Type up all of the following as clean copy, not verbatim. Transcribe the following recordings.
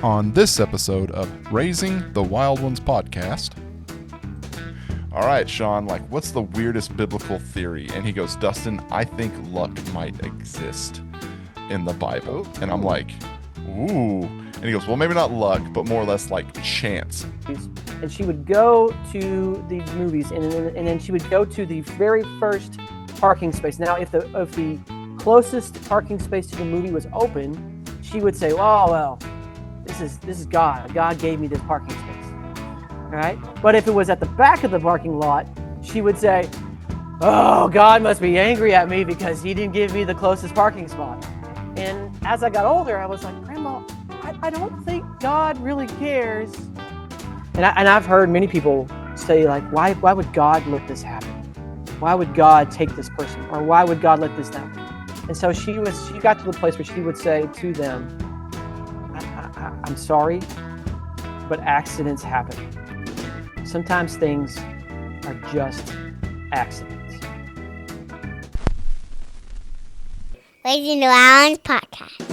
on this episode of Raising the Wild Ones podcast. All right, Sean, what's the weirdest biblical theory? And he goes, Dustin, I think luck might exist in the Bible. And I'm like, ooh. And he goes, well, maybe not luck, but more or less like chance. And she would go to the movies, and then she would go to the very first parking space. Now, if the closest parking space to the movie was open, she would say, "Oh well, this is God. God gave me this parking space." All right. But if it was at the back of the parking lot, she would say, "Oh, God must be angry at me because He didn't give me the closest parking spot." And as I got older, I was like, "Grandma, I don't think God really cares." And I've heard many people say, why would God let this happen? Why would God take this person? Or why would God let this happen? And so she got to the place where she would say to them, I'm sorry, but accidents happen. Sometimes things are just accidents. Raising the Wild Ones podcast.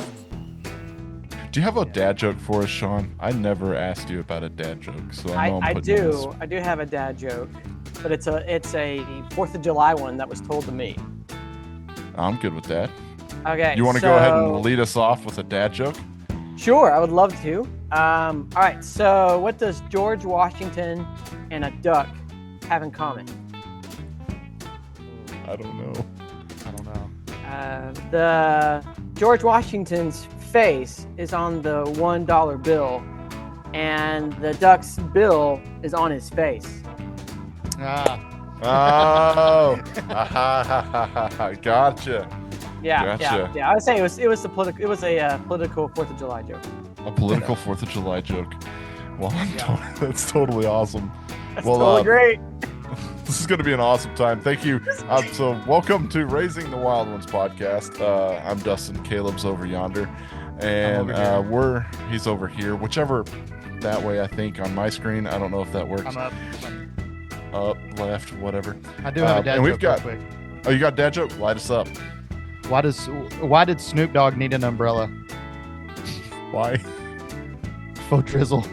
Do you have a dad joke for us, Sean? I never asked you about a dad joke, so I know I'm putting you on this. I do have a dad joke, but it's a 4th of July one that was told to me. I'm good with that. Okay. You want to go ahead and lead us off with a dad joke? Sure, I would love to. All right, so what does George Washington and a duck have in common? I don't know. The George Washington's face is on the $1 bill, and the duck's bill is on his face. Oh, gotcha. Yeah. I would say it was a political 4th of July joke. A political 4th of July joke. Well, that's totally awesome. That's totally great. This is going to be an awesome time. Thank you. So welcome to Raising the Wild Ones podcast. I'm Dustin. Caleb's over yonder. And he's over here. Whichever that way, I think, on my screen. I don't know if that works. I'm up. Up, left, whatever. I do have a dad and we've joke got, real quick. Oh, you got a dad joke? Light us up. Why did Snoop Dogg need an umbrella? Why? Faux drizzle.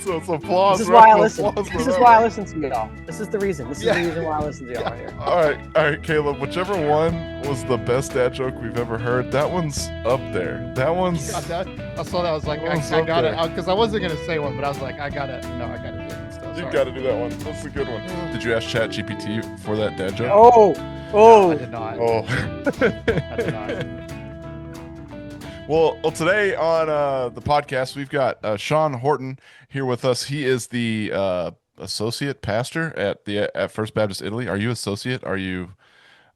So it's applause. This is why I listen. This is why I listen to y'all. This is the reason. This is the reason why I listen to y'all right here. All right, Caleb. Whichever one was the best dad joke we've ever heard, that one's up there. That one's. I saw that. I was like, I got it, because I wasn't gonna say one, but I was like, I gotta do it. Still, you got to do that one. That's a good one. Did you ask ChatGPT for that dad joke? Oh. No, I did not. Oh. I did not. Well, today on the podcast, we've got Sean Horton here with us. He is the associate pastor at First Baptist Italy. Are you associate? Are you?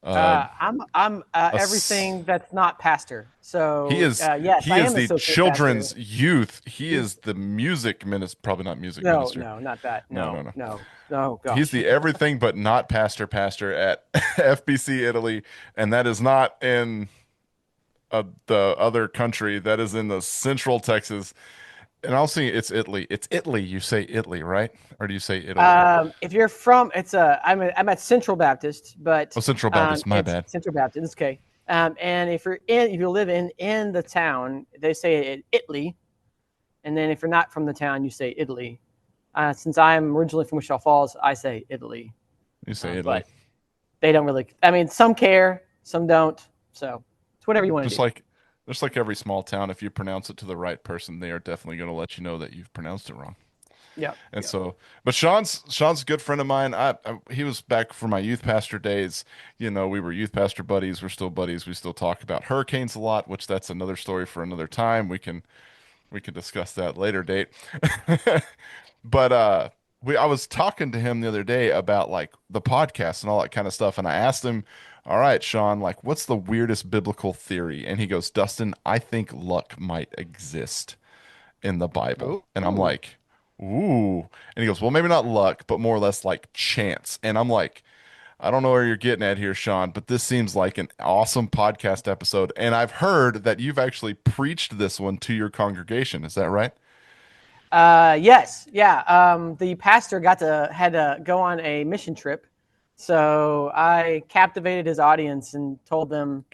I'm everything that's not pastor. So he is. Yes, he I is am the children's pastor. Youth. He is the music minister. Probably not music minister. No, not that. No. Gosh. He's the everything but not pastor at FBC Italy, and that is not in the other country. That is in the central Texas. And I'll see it's Italy. It's Italy. You say Italy, right? Or do you say Italy? If you're from, I'm at Central Baptist, but Central Baptist. My bad. Central Baptist. It's okay. And if you live in the town, they say it Italy, and then if you're not from the town, you say Italy. Since I'm originally from Wichita Falls, I say Italy. You say Italy. But they don't really. I mean, some care, some don't. So it's whatever you want to do. Just like every small town, if you pronounce it to the right person, they are definitely going to let you know that you've pronounced it wrong. Yeah. So, but Sean's a good friend of mine. He was back for my youth pastor days. We were youth pastor buddies. We're still buddies. We still talk about hurricanes a lot, which that's another story for another time. We can discuss that later date. But I was talking to him the other day about the podcast and all that kind of stuff, and I asked him, all right, Sean, what's the weirdest biblical theory? And he goes, Dustin, I think luck might exist in the Bible. Ooh. And I'm like, ooh. And he goes, well, maybe not luck, but more or less like chance. And I'm like, I don't know where you're getting at here, Sean, but this seems like an awesome podcast episode. And I've heard that you've actually preached this one to your congregation. Is that right? Yes, yeah. The pastor had to go on a mission trip, so I captivated his audience and told them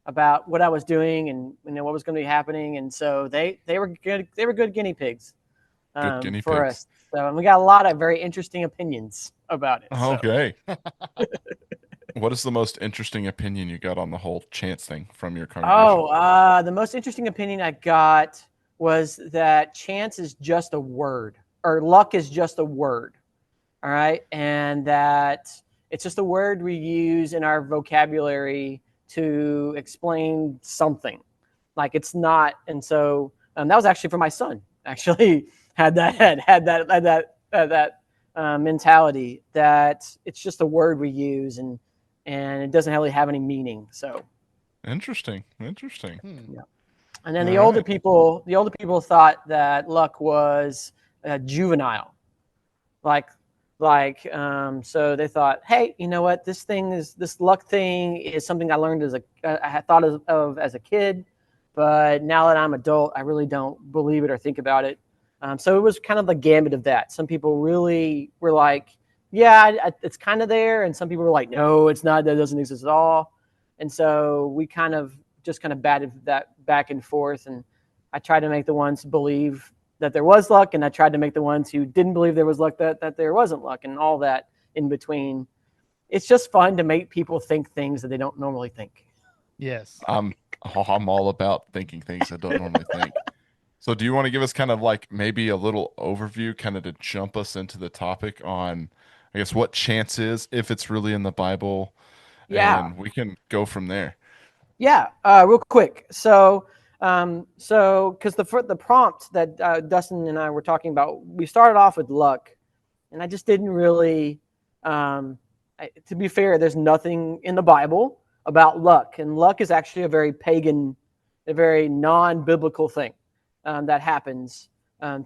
about what I was doing and what was going to be happening, and so they were good. They were good guinea pigs Good guinea for pigs. us. So and we got a lot of very interesting opinions about it. So. Okay. What is the most interesting opinion you got on the whole chance thing from your congregation? The most interesting opinion I got was that chance is just a word, or luck is just a word. All right. And that it's just a word we use in our vocabulary to explain something. Like it's not. And so that was actually for my son, actually had that mentality that it's just a word we use and it doesn't really have any meaning. So. Interesting. Interesting. Yeah. And then All the older right. people thought that luck was juvenile, like so they thought, hey, you know what, this luck thing is something I learned I had thought of as a kid, but now that I'm adult, I really don't believe it or think about it. So it was kind of the gambit of that. Some people really were like, yeah, it's kind of there, and some people were like, no, it's not. That doesn't exist at all. And so we kind of batted that back and forth, and I tried to make the ones believe that there was luck, and I tried to make the ones who didn't believe there was luck that there wasn't luck, and all that in between. It's just fun to make people think things that they don't normally think. Yes. I'm all about thinking things I don't normally think. So do you want to give us kind of like maybe a little overview, kind of to jump us into the topic on, I guess, what chance is, if it's really in the Bible, Yeah, and we can go from there. yeah. Real quick. So because the prompt that Dustin and I were talking about, we started off with luck, and I just didn't really. To be fair, there's nothing in the Bible about luck, and luck is actually a very pagan, a very non-biblical thing that happens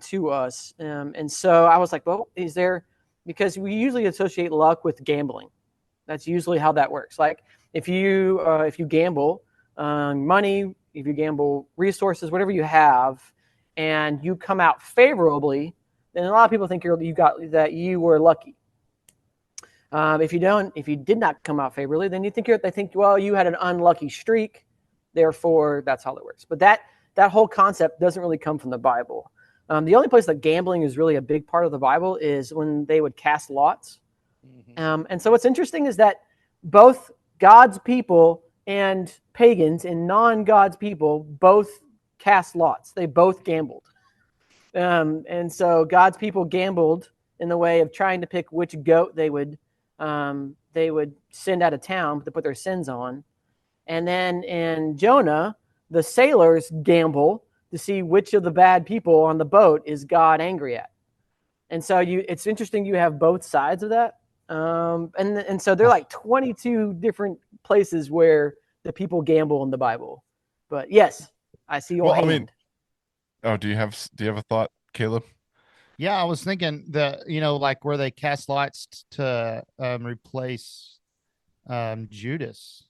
to us. And so I was like, well, is there? Because we usually associate luck with gambling. That's usually how that works. Like if you gamble money, if you gamble resources, whatever you have, and you come out favorably, then a lot of people think you were lucky. If you did not come out favorably, then they think, well, you had an unlucky streak, therefore that's how it works. But that whole concept doesn't really come from the Bible. The only place that gambling is really a big part of the Bible is when they would cast lots. And so what's interesting is that both God's people and pagans and non-God's people both cast lots. They both gambled. And so God's people gambled in the way of trying to pick which goat they would send out of town to put their sins on. And then in Jonah, the sailors gamble to see which of the bad people on the boat is God angry at. And so it's interesting you have both sides of that. And so there are like 22 different places where the people gamble in the Bible. But yes, I see your hand. I mean, do you have a thought, Caleb? Yeah, I was thinking like where they cast lots to replace Judas.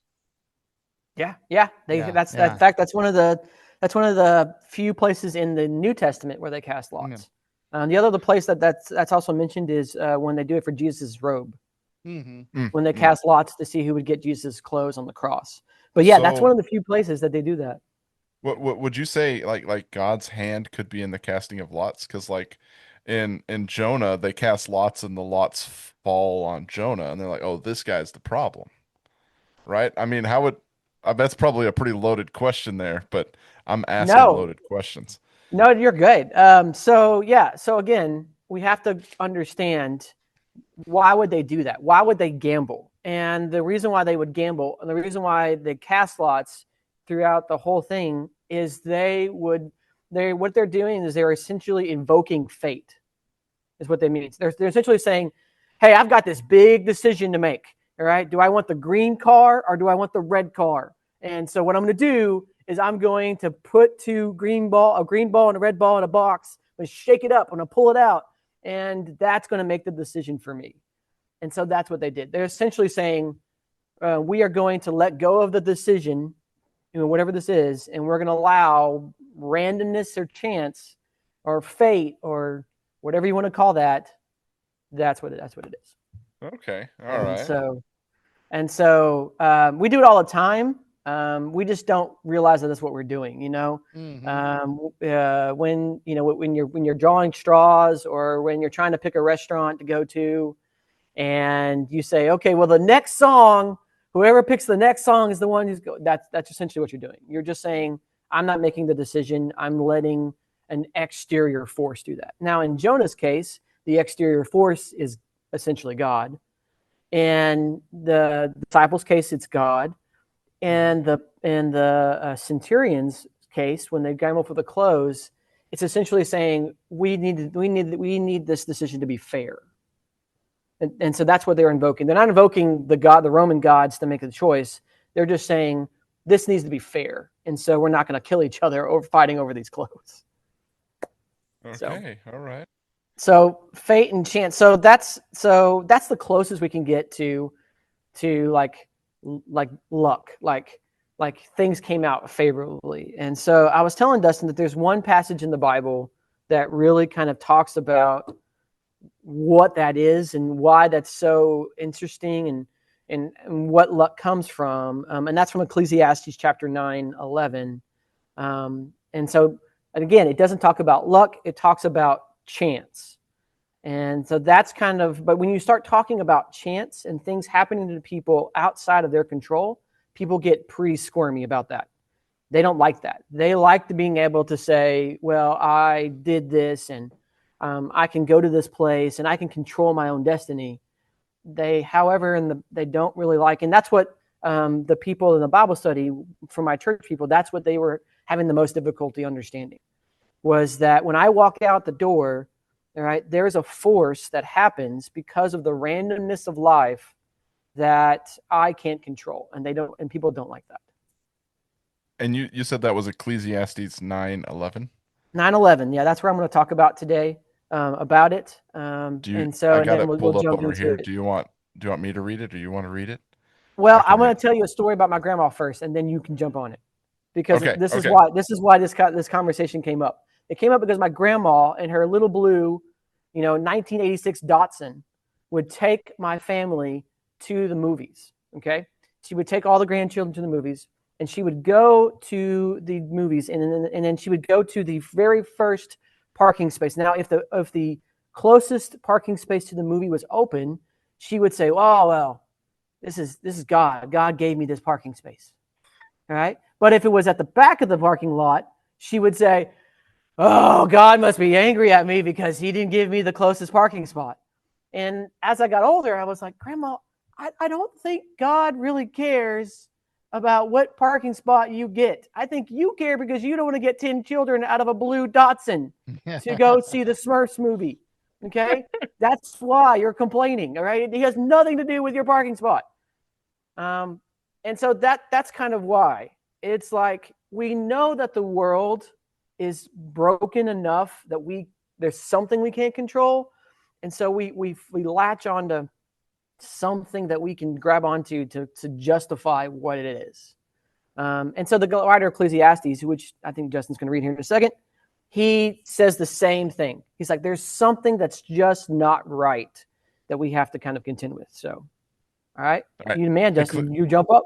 Yeah. Yeah, That's yeah. in fact that's one of the few places in the New Testament where they cast lots. The other place that's also mentioned is when they do it for Jesus' robe. When they cast lots to see who would get Jesus' clothes on the cross. But yeah, that's one of the few places that they do that. What would you say, like God's hand could be in the casting of lots? Because like in Jonah, they cast lots and the lots fall on Jonah, and they're like, oh, this guy's the problem, right? I mean, that's probably a pretty loaded question there, but I'm asking No, loaded questions. no, you're good. So again, we have to understand why would they do that? Why would they gamble? And the reason why they would gamble, and the reason why they cast lots throughout the whole thing is what they're doing is they're essentially invoking fate, is what they mean. They're essentially saying, hey, I've got this big decision to make. All right. Do I want the green car or do I want the red car? And so what I'm going to do is I'm going to put a green ball and a red ball in a box, and shake it up, I'm going to pull it out. And that's going to make the decision for me. And so that's what they did. They're essentially saying, we are going to let go of the decision, whatever this is, and we're going to allow randomness or chance or fate or whatever you want to call that. That's what it is. Okay. All And right. so we do it all the time. We just don't realize that that's what we're doing, when you're drawing straws, or when you're trying to pick a restaurant to go to, and you say, okay, well, the next song, whoever picks the next song is the one who's that's essentially what you're doing. You're just saying, I'm not making the decision. I'm letting an exterior force do that. Now, in Jonah's case, the exterior force is essentially God. In the disciples' case, it's God. And the centurion's case, when they got him up for the clothes, it's essentially saying we need this decision to be fair. And so that's what they're invoking. They're not invoking the Roman gods to make the choice. They're just saying this needs to be fair, and so we're not going to kill each other over fighting over these clothes. Okay. All right. So fate and chance. So that's the closest we can get to like luck, like things came out favorably. And so I was telling Dustin that there's one passage in the Bible that really kind of talks about what that is and why that's so interesting, and what luck comes from. And that's from Ecclesiastes chapter 9:11. And so, again, it doesn't talk about luck, it talks about chance. And so that's kind of, but when you start talking about chance and things happening to people outside of their control, people get pretty squirmy about that. They don't like that. They like being able to say, well, I did this, and I can go to this place and I can control my own destiny. They don't really like, and that's what the people in the Bible study for my church people, that's what they were having the most difficulty understanding, was that when I walk out the door, all right, there's a force that happens because of the randomness of life that I can't control, and people don't like that. And you said that was Ecclesiastes 9:11? 9/11, yeah, that's where I'm going to talk about today, about it. I got and then it we'll pulled up jump over into here. it. Do you want me to read it, or you want to read it? Well, I I'm can going read to tell you a story about my grandma first, and then you can jump on it, because Okay, this is okay. why this conversation came up. It came up because my grandma and her little blue, 1986 Datsun would take my family to the movies. Okay, she would take all the grandchildren to the movies, and she would go to the movies, and then she would go to the very first parking space. Now, if the closest parking space to the movie was open, she would say, "Oh well, this is God. God gave me this parking space." All right, but if it was at the back of the parking lot, she would say, "Oh, God must be angry at me because he didn't give me the closest parking spot." And as I got older, I was like, Grandma, I don't think God really cares about what parking spot you get. I think you care because you don't want to get 10 children out of a blue Datsun to go see the Smurfs movie. Okay? That's why you're complaining. All right? It has nothing to do with your parking spot. And so that's kind of why. It's like we know that the world is broken enough that there's something we can't control, and so we latch onto something that we can grab onto to justify what it is. And so the writer of Ecclesiastes, which I think Justin's going to read here in a second, he says the same thing. He's like, there's something that's just not right that we have to kind of contend with. So, all right, All right. you man, Justin, you jump up.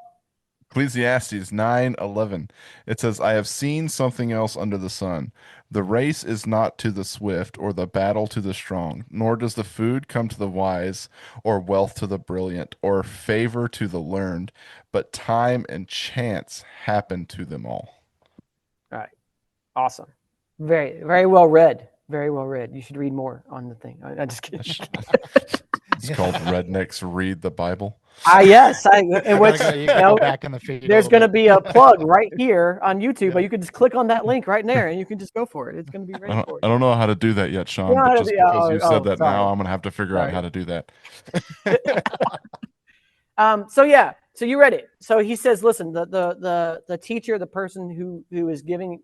Ecclesiastes 9:11. It says, I have seen something else under the sun. The race is not to the swift, or the battle to the strong, nor does the food come to the wise, or wealth to the brilliant, or favor to the learned, but time and chance happen to them all. All right, awesome, very very well read. Very well read. You should read more on the thing. I'm just kidding. It's called Rednecks Read the Bible. Yes. You gotta go back in the feed. There's going to be a plug right here on YouTube, but you can just click on that link right there and you can just go for it. It's going to be ready for I you. don't know how to do that yet, Sean, Yeah, but just because you said that sorry. now, I'm going to have to figure out Sorry. how to do that. So you read it. So he says, listen, the teacher, the person who is giving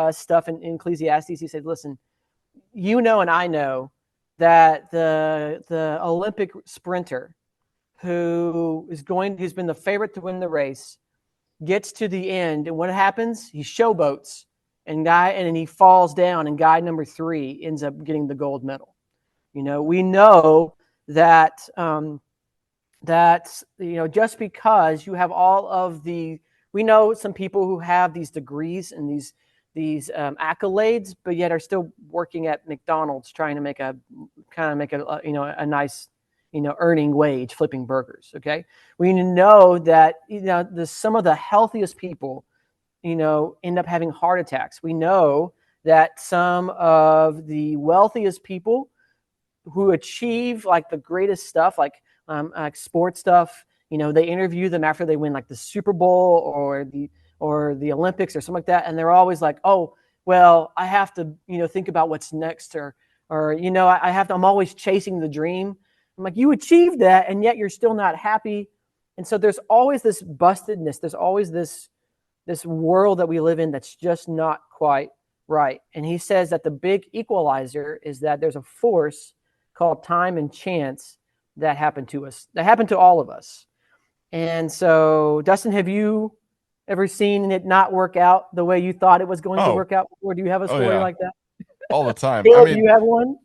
stuff in Ecclesiastes, he said, listen, and I know that the Olympic sprinter who's been the favorite to win the race gets to the end, and what happens? He showboats and then he falls down, and guy number 3 ends up getting the gold medal. We know that just because you have we know some people who have these degrees and these accolades, but yet are still working at McDonald's trying to make a nice earning wage flipping burgers. Okay, we know that some of the healthiest people end up having heart attacks. We know that some of the wealthiest people who achieve like the greatest stuff, like sports stuff, they interview them after they win like the Super Bowl or the Olympics or something like that, and they're always like, oh, well, I have to think about what's next, or I'm always chasing the dream. I'm like, you achieved that, and yet you're still not happy. And so there's always this bustedness. There's always this world that we live in that's just not quite right. And he says that the big equalizer is that there's a force called time and chance that happened to us, that happened to all of us. And so, Dustin, have you ever seen it not work out the way you thought it was going to work out before? Do you have a story like that? All the time. Caleb, do you have one?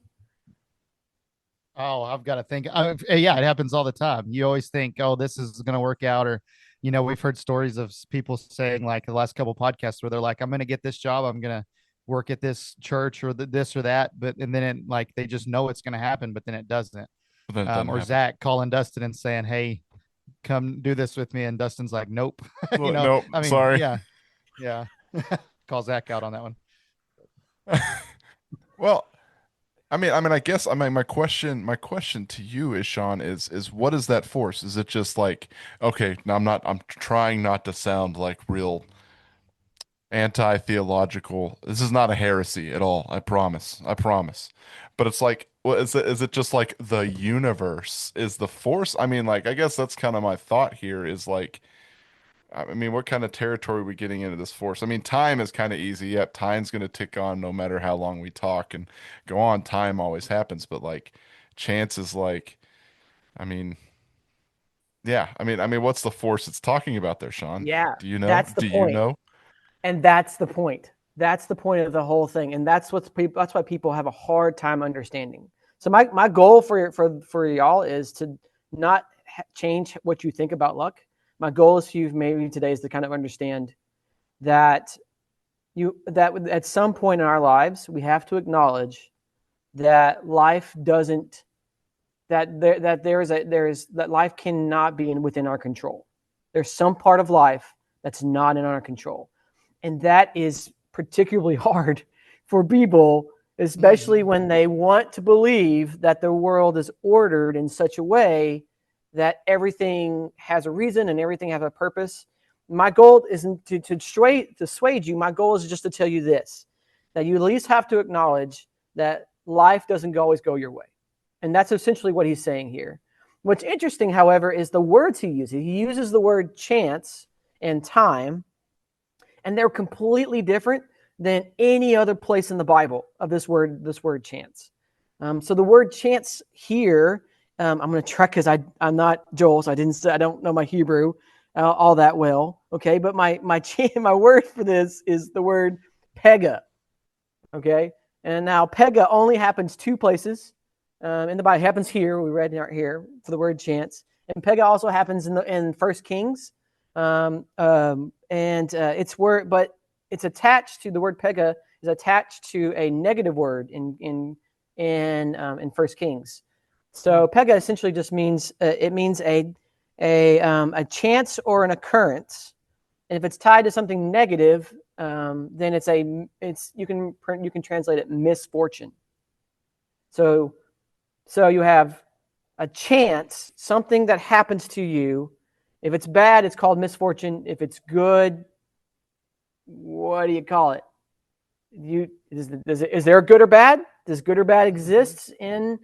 Oh, I've got to think. Yeah, it happens all the time. You always think, oh, this is going to work out. Or, we've heard stories of people saying, like the last couple podcasts, where they're like, I'm going to get this job. I'm going to work at this church or this or that. And then they just know it's going to happen, but then it doesn't. Then it doesn't or happen. Zach calling Dustin and saying, hey, come do this with me. And Dustin's like, nope. Nope. Sorry. Yeah. Call Zach out on that one. Well, I guess my question to you is, Sean, is what is that force? Is it just like, okay, now I'm trying not to sound like real anti-theological. This is not a heresy at all. I promise. But it's like, well, is it just like the universe is the force? I guess that's kind of my thought here is like, what kind of territory are we getting into this force? Time is kind of easy. Yep, time's going to tick on no matter how long we talk and go on. Time always happens, but like chance is like, I mean, yeah. What's the force it's talking about there, Sean? Yeah, Do you know? that's the Do you point. know? And that's the point. That's the point of the whole thing, and that's why people have a hard time understanding. So my goal for y'all is to not change what you think about luck. My goal is for you maybe today is to kind of understand that at some point in our lives we have to acknowledge that life doesn't that life cannot be within our control. There's some part of life that's not in our control, and that is particularly hard for people, especially when they want to believe that the world is ordered in such a way that everything has a reason and everything has a purpose. My goal isn't to dissuade you. My goal is just to tell you this, that you at least have to acknowledge that life doesn't always go your way. And that's essentially what he's saying here. What's interesting, however, is the words he uses. He uses the word chance and time, and they're completely different than any other place in the Bible of this word chance. So the word chance here, I'm going to try because I'm not Joel, so I don't know my Hebrew all that well. Okay, but my word for this is the word pega. Okay, and now pega only happens 2 places in the Bible. It happens here. We read here for the word chance, and pega also happens in 1 Kings. It's word, but it's attached to the word pega is attached to a negative word in 1 Kings. So pega essentially just means it means a chance or an occurrence, and if it's tied to something negative, then you can translate it misfortune. So you have a chance, something that happens to you. If it's bad, it's called misfortune. If it's good, what do you call it? Is there good or bad? Does good or bad exist in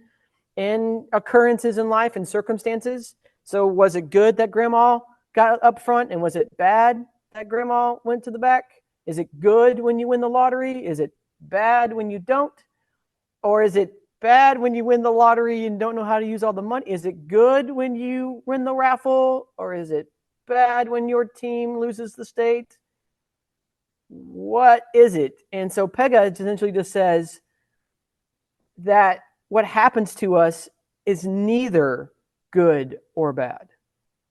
occurrences in life and circumstances? So was it good that grandma got up front, and was it bad that grandma went to the back? Is it good when you win the lottery? Is it bad when you don't? Or is it bad when you win the lottery and don't know how to use all the money? Is it good when you win the raffle? Or is it bad when your team loses the state? what is it? And so Pega essentially just says that what happens to us is neither good or bad.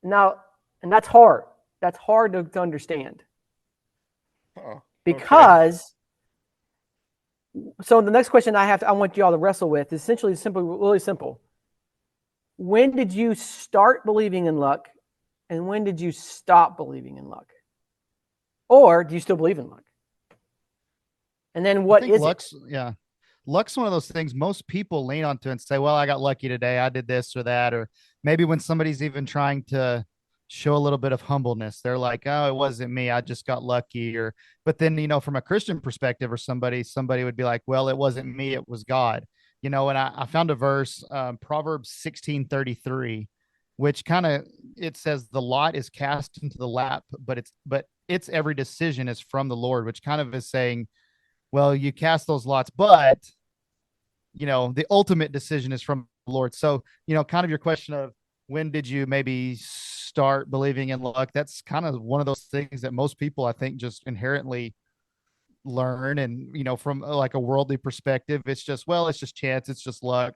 Now, and that's hard. That's hard to understand. Oh, okay. Because so the next question I want you all to wrestle with is essentially simple, really simple. When did you start believing in luck, and when did you stop believing in luck? Or do you still believe in luck? And then what is luck's, it? Yeah. Luck's one of those things most people lean onto and say, well, I got lucky today. I did this or that. Or maybe when somebody's even trying to show a little bit of humbleness, they're like, oh, it wasn't me. I just got lucky. Or, but then, from a Christian perspective or somebody would be like, well, it wasn't me. It was God, and I found a verse, Proverbs 16:33, which kind of, it says the lot is cast into the lap, but it's every decision is from the Lord, which kind of is saying, well, you cast those lots, but the ultimate decision is from the Lord. So, kind of your question of when did you maybe start believing in luck? That's kind of one of those things that most people, I think, just inherently learn. And, from like a worldly perspective, it's just, well, it's just chance. It's just luck.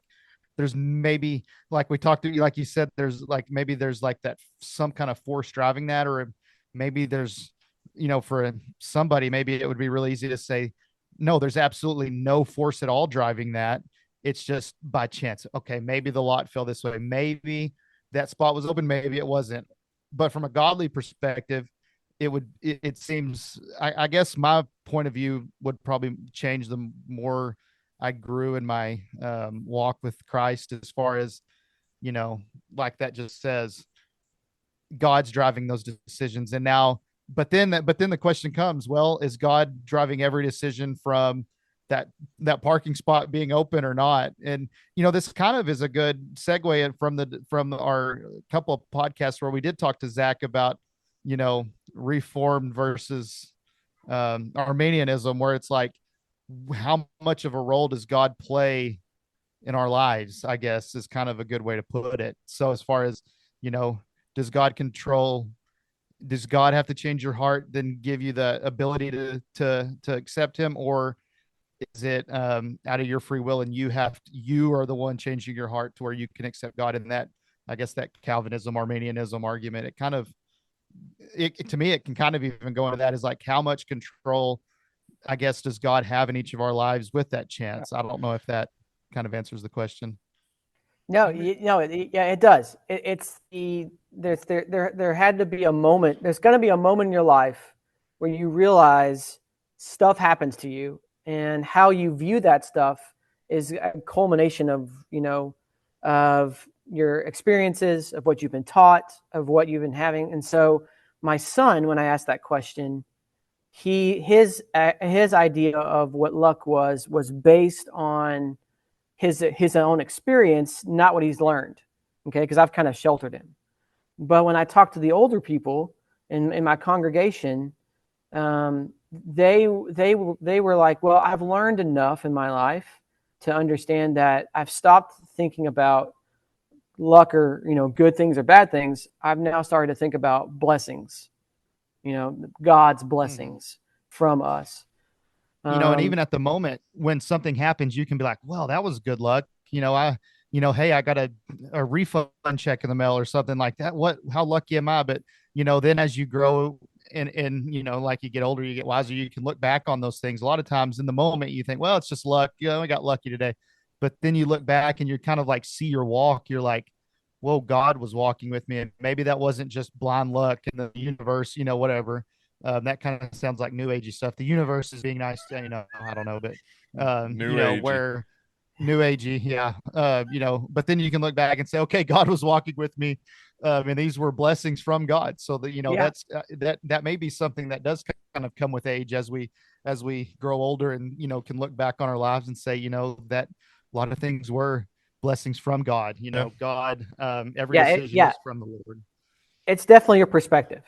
There's maybe, like we talked to, like you said, maybe there's like that, some kind of force driving that, or maybe there's, for somebody, maybe it would be really easy to say, no, there's absolutely no force at all driving that. It's just by chance. Okay, maybe the lot fell this way. Maybe that spot was open. Maybe it wasn't. But from a godly perspective, it seems, I guess my point of view would probably change the more I grew in my walk with Christ, as far as, like that just says, God's driving those decisions. And now, but then the question comes, well, is God driving every decision from that parking spot being open or not? And this kind of is a good segue from our couple of podcasts where we did talk to Zach about Reformed versus Arminianism, where it's like, how much of a role does God play in our lives, I guess, is kind of a good way to put it. So as far as, does God control, does God have to change your heart, then give you the ability to accept him? Or is it out of your free will, and you are the one changing your heart to where you can accept God? And that, I guess, that Calvinism, Arminianism argument, it kind of, to me, it can kind of even go into that, is like, how much control, I guess, does God have in each of our lives with that chance? I don't know if that kind of answers the question. No, yeah, it does. It's there had to be a moment. There's going to be a moment in your life where you realize stuff happens to you, and how you view that stuff is a culmination of of your experiences, of what you've been taught, of what you've been having. And so, my son, when I asked that question, his idea of what luck was based on his own experience, not what he's learned. Okay, because I've kind of sheltered him. But when I talk to the older people in my congregation, they were like, well, I've learned enough in my life to understand that I've stopped thinking about luck or good things or bad things. I've now started to think about blessings, God's blessings from us. And even at the moment when something happens, you can be like, well, that was good luck. Hey, I got a refund check in the mail or something like that. How lucky am I? But, then as you grow and like you get older, you get wiser, you can look back on those things. A lot of times in the moment you think, well, it's just luck. I got lucky today. But then you look back and you're kind of like, see your walk. You're like, whoa, God was walking with me. And maybe that wasn't just blind luck in the universe, whatever. That kind of sounds like new agey stuff. The universe is being nice, I don't know, but New agey. where new agey, yeah. But then you can look back and say, okay, God was walking with me, and these were blessings from God. So that that's that may be something that does kind of come with age, as we grow older, and can look back on our lives and say, that a lot of things were blessings from God. God, every decision is from the Lord. It's definitely your perspective.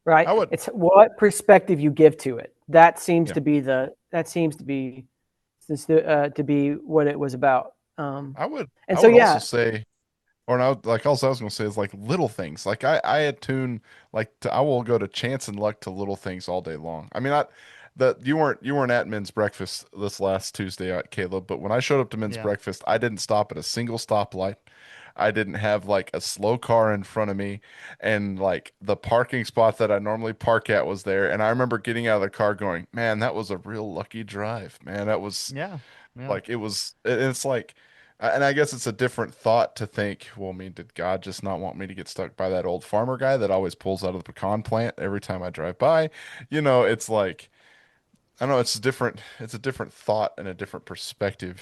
Right. It's what perspective you give to it. That seems to be to be what it was about. I would and also say, or now, like, also I was going to say is like little things. Like I attune, like I will go to chance and luck to little things all day long. I mean, that you weren't at men's breakfast this last Tuesday, Caleb, but when I showed up to men's Yeah. breakfast, I didn't stop at a single stoplight. I didn't have like a slow car in front of me, and like the parking spot that I normally park at was there. And I remember getting out of the car going, "Man, that was a real lucky drive, man. That was Yeah. Yeah. like it was." It's like, and I guess it's a different thought to think, well, I mean, did God just not want me to get stuck by that old farmer guy that always pulls out of the pecan plant every time I drive by? It's like. I don't know, it's a different thought and a different perspective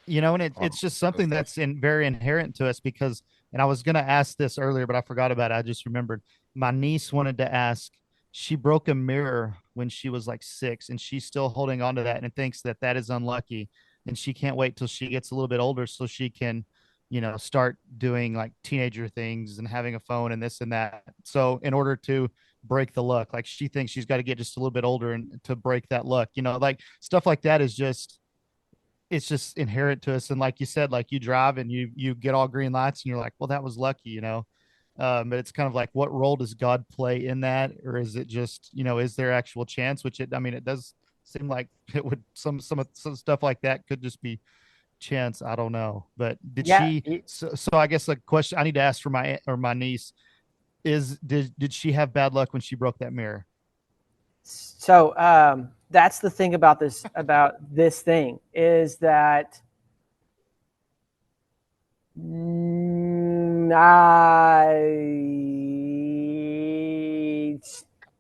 And it's on just this something stuff. that's very inherent to us because, and I was going to ask this earlier, but I forgot about it. I just remembered my niece wanted to ask. She broke a mirror when she was like 6, and she's still holding on to that and thinks that that is unlucky. And she can't wait till she gets a little bit older so she can, start doing like teenager things and having a phone and this and that. So, in order to break the luck, like she thinks she's got to get just a little bit older and to break that luck, like stuff like that is just it's just inherent to us. And like you said, like you drive and you get all green lights and you're like, well, that was lucky. But it's kind of like, what role does God play in that? Or is it just, is there actual chance? It does seem like it would, some stuff like that could just be chance. I don't know. But did Yeah. she, so I guess the question I need to ask for my niece is, did she have bad luck when she broke that mirror? So that's the thing about this thing is that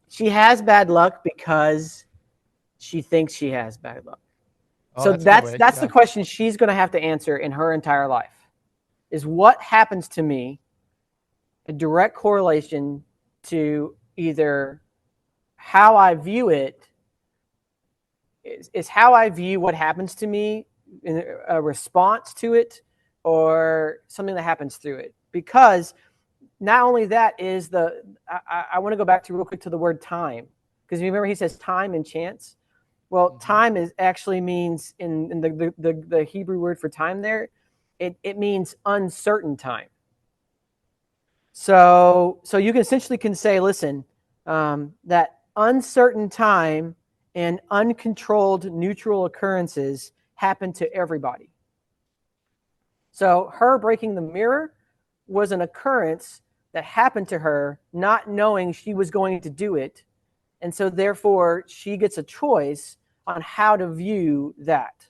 she has bad luck because she thinks she has bad luck. Oh, So that's a good that's way. that's the Yeah. question she's going to have to answer in her entire life. Is what happens to me a direct correlation to either how I view it is how I view what happens to me in a response to it or something that happens through it. Because not only that is I want to go back to real quick to the word time. Because remember he says time and chance. Well, time is actually means in the Hebrew word for time there, it means uncertain time. So you can essentially say, listen, that uncertain time and uncontrolled neutral occurrences happen to everybody. So her breaking the mirror was an occurrence that happened to her, not knowing she was going to do it. And so therefore she gets a choice on how to view that.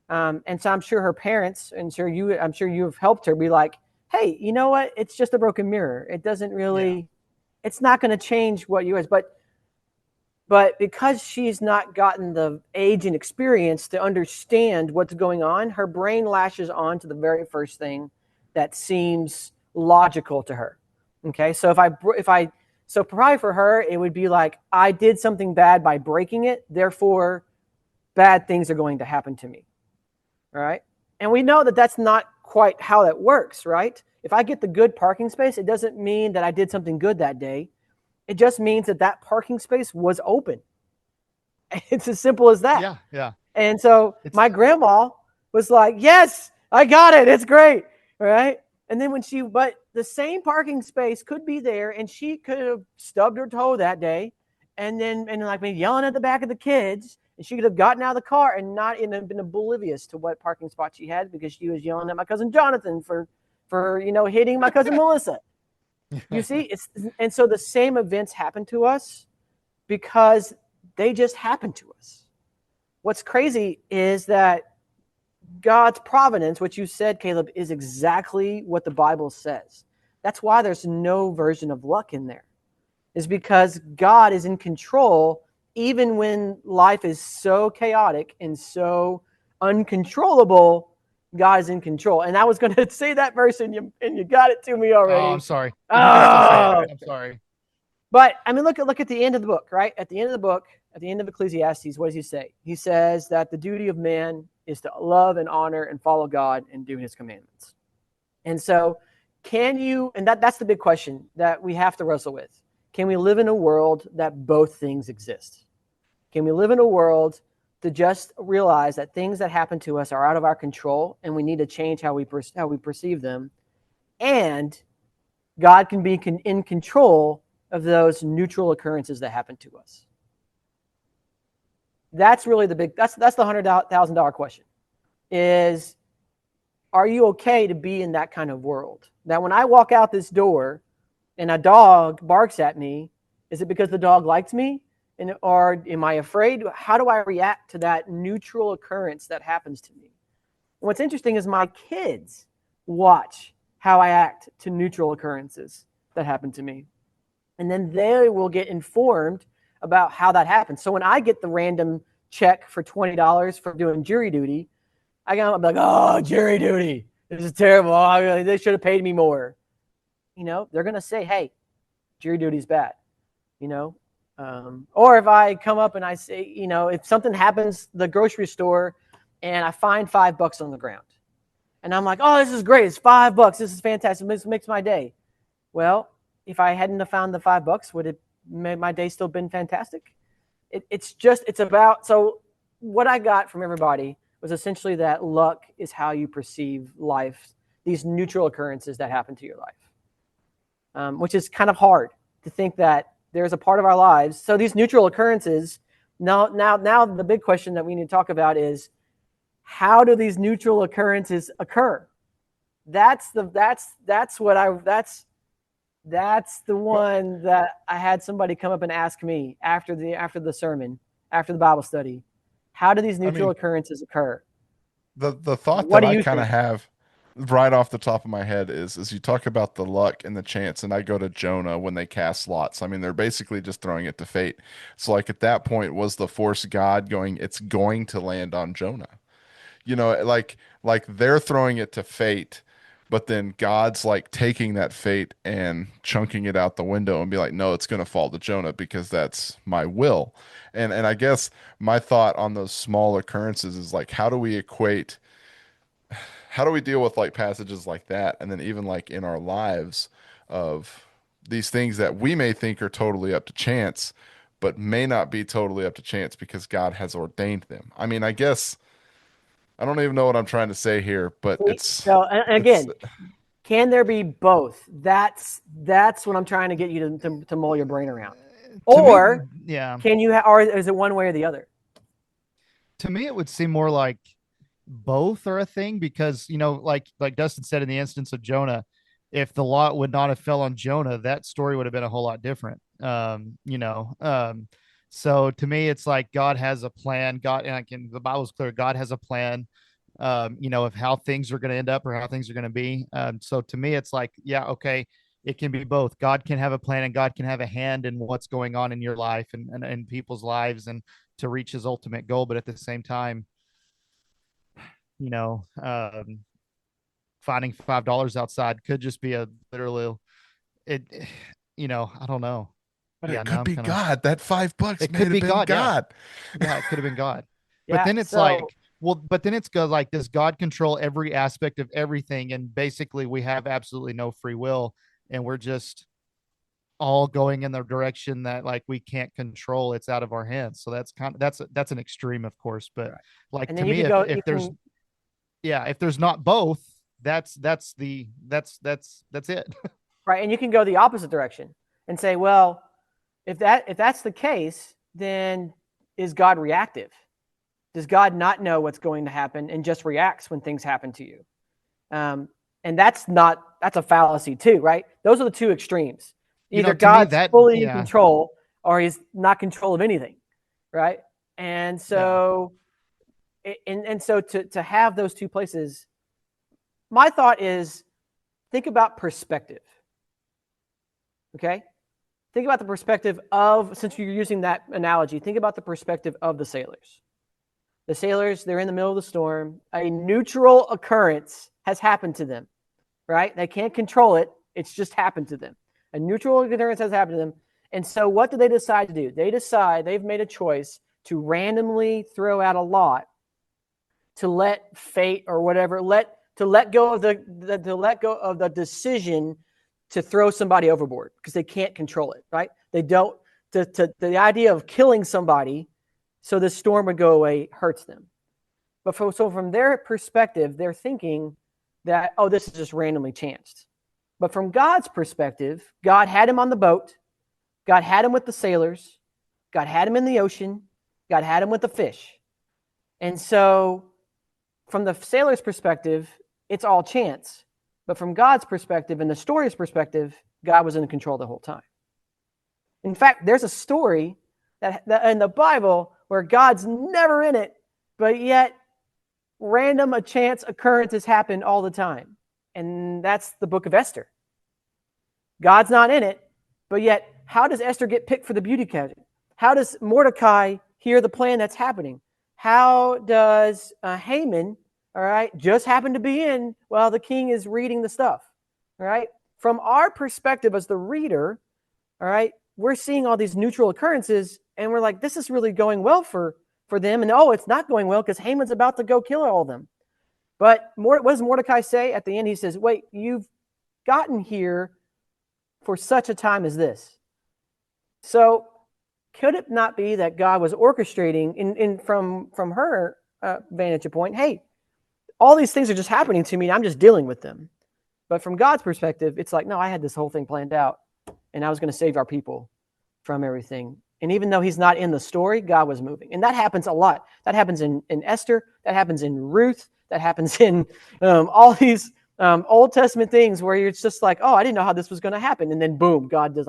And so I'm sure her parents, I'm sure you have helped her be like, hey, you know what? It's just a broken mirror. It doesn't really, it's not going to change what you is. But because she's not gotten the age and experience to understand what's going on, her brain lashes on to the very first thing that seems logical to her. Okay, so so probably for her, it would be like, I did something bad by breaking it, therefore bad things are going to happen to me. All right. And we know that that's not quite how that works, right? If I get the good parking space, it doesn't mean that I did something good that day. It just means that parking space was open. It's as simple as that. Yeah. Yeah. And so It's my grandma was like, yes, I got it. It's great. All right. And then but the same parking space could be there and she could have stubbed her toe that day and like been yelling at the back of the kids. And she could have gotten out of the car and not been oblivious to what parking spot she had because she was yelling at my cousin Jonathan for hitting my cousin Melissa. You see, and so the same events happen to us because they just happen to us. What's crazy is that God's providence, what you said, Caleb, is exactly what the Bible says. That's why there's no version of luck in there, is because God is in control even when life is so chaotic and so uncontrollable. God is in control. And I was going to say that verse and you got it to me Oh, I'm already. sorry. You can still say it. Oh. I'm sorry. But I mean, look at the end of the book, right? At the end of the book, at the end of Ecclesiastes, what does he say? He says that the duty of man is to love and honor and follow God and do his commandments. And so and that's the big question that we have to wrestle with. Can we live in a world that both things exist? Can we live in a world to just realize that things that happen to us are out of our control and we need to change how we perceive them? And God can be in control of those neutral occurrences that happen to us. That's really that's the $100,000 question is, are you okay to be in that kind of world? Now, when I walk out this door and a dog barks at me, is it because the dog likes me? Or am I afraid? How do I react to that neutral occurrence that happens to me? And what's interesting is my kids watch how I act to neutral occurrences that happen to me. And then they will get informed about how that happens. So when I get the random check for $20 for doing jury duty, I'm like, oh, jury duty. This is terrible. Oh, they should have paid me more. They're going to say, hey, jury duty is bad. Or if I come up and I say, if something happens the grocery store and I find $5 on the ground and I'm like, oh, this is great. It's $5. This is fantastic. This makes my day. Well, if I hadn't have found the $5, would it made my day still been fantastic? It's about, so what I got from everybody was essentially that luck is how you perceive life, these neutral occurrences that happen to your life, which is kind of hard to think that there's a part of our lives. So these neutral occurrences, now the big question that we need to talk about is, how do these neutral occurrences occur? That's the one that I had somebody come up and ask me after the sermon, after the Bible study. How do these neutral occurrences occur? The thought that I kind of have right off the top of my head is you talk about the luck and the chance, and I go to Jonah when they cast lots. I mean, they're basically just throwing it to fate. So like at that point, was the force God going, it's going to land on Jonah? Like they're throwing it to fate, but then God's like taking that fate and chunking it out the window and be like, no, it's going to fall to Jonah because that's my will. And I guess my thought on those small occurrences is like, how do we deal with like passages like that? And then even like in our lives of these things that we may think are totally up to chance, but may not be totally up to chance because God has ordained them. I mean, I guess I don't even know what I'm trying to say here, but and again, can there be both? That's what I'm trying to get you to mull your brain around. Or can you or is it one way or the other? To me, it would seem more like both are a thing because, like Dustin said in the instance of Jonah, if the lot would not have fell on Jonah, that story would have been a whole lot different. So to me, it's like God has a plan. The Bible's clear. God has a plan, of how things are going to end up or how things are going to be. So to me, it's like, yeah, okay, it can be both. God can have a plan and God can have a hand in what's going on in your life and people's lives and to reach his ultimate goal. But at the same time, finding $5 outside could just be I don't know. But it could be God. That $5 it could be God. God. Yeah, it could have been God. But then it's like, does God control every aspect of everything? And basically we have absolutely no free will and we're just all going in the direction that like we can't control. It's out of our hands. So that's an extreme, of course. But like to me, if there's not both, that's it. Right. And you can go the opposite direction and say, well, if that's the case, then is God reactive? Does God not know what's going to happen and just reacts when things happen to you? And that's a fallacy too, right? Those are the two extremes. Either God's fully in control or he's not control of anything, right? And so, to have those two places, my thought is think about perspective. Okay? Think about the perspective of, since you're using that analogy, think about the perspective of the sailors. The sailors, they're in the middle of the storm. A neutral occurrence has happened to them, right? They can't control it. It's just happened to them. A neutral occurrence has happened to them. And so what do they decide to do? They've made a choice to randomly throw out a lot to let fate or whatever, to let go of the decision to throw somebody overboard because they can't control it, right? They don't, the idea of killing somebody so the storm would go away hurts them. But from their perspective, they're thinking that, oh, this is just randomly chanced. But from God's perspective, God had him on the boat. God had him with the sailors. God had him in the ocean. God had him with the fish. And so, from the sailor's perspective, it's all chance. But from God's perspective and the story's perspective, God was in control the whole time. In fact, there's a story that in the Bible where God's never in it, but yet random a chance occurrences happen all the time. And that's the book of Esther. God's not in it, but yet how does Esther get picked for the beauty pageant? How does Mordecai hear the plan that's happening? How does Haman, all right, just happen to be in while the king is reading the stuff, all right? From our perspective as the reader, all right, we're seeing all these neutral occurrences, and we're like, this is really going well for them. And it's not going well because Haman's about to go kill all of them. But what does Mordecai say at the end? He says, wait, you've gotten here for such a time as this. So could it not be that God was orchestrating from her vantage point, hey, all these things are just happening to me, and I'm just dealing with them. But from God's perspective, it's like, no, I had this whole thing planned out, and I was going to save our people from everything. And even though he's not in the story, God was moving. And that happens a lot. That happens in Esther. That happens in Ruth. That happens in all these Old Testament things where it's just like, oh, I didn't know how this was going to happen. And then boom, God does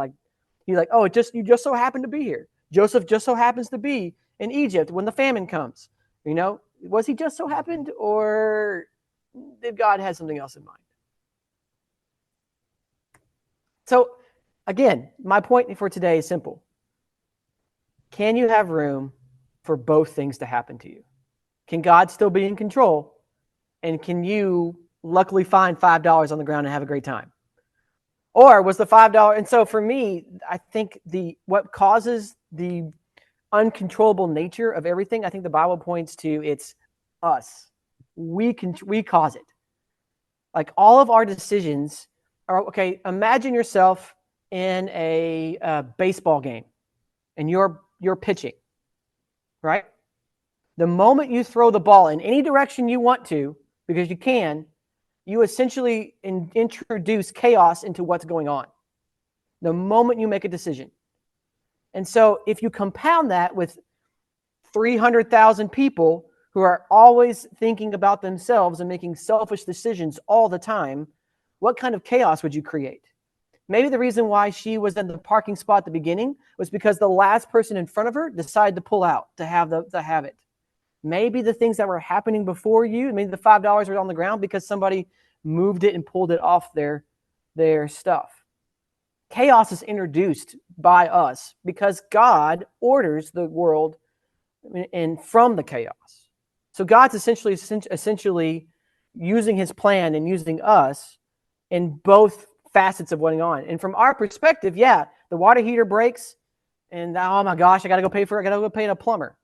he's like, oh, you just so happen to be here. Joseph just so happens to be in Egypt when the famine comes. Was he just so happened, or did God have something else in mind? So again, my point for today is simple. Can you have room for both things to happen to you? Can God still be in control? And can you luckily find $5 on the ground and have a great time? Or was the $5? And so for me, I think what causes the uncontrollable nature of everything, I think the Bible points to it's us. We cause it. Like all of our decisions are, okay, imagine yourself in a baseball game and you're pitching, right? The moment you throw the ball in any direction you want to, because you can, you essentially introduce chaos into what's going on. The moment you make a decision. And so if you compound that with 300,000 people who are always thinking about themselves and making selfish decisions all the time, what kind of chaos would you create? Maybe the reason why she was in the parking spot at the beginning was because the last person in front of her decided to pull out to have it. Maybe the things that were happening before you, maybe the $5 were on the ground because somebody moved it and pulled it off their stuff. Chaos is introduced by us because God orders the world and from the chaos. So God's essentially using his plan and using us in both facets of what's going on. And from our perspective, yeah, the water heater breaks and oh my gosh, I got to go pay a plumber.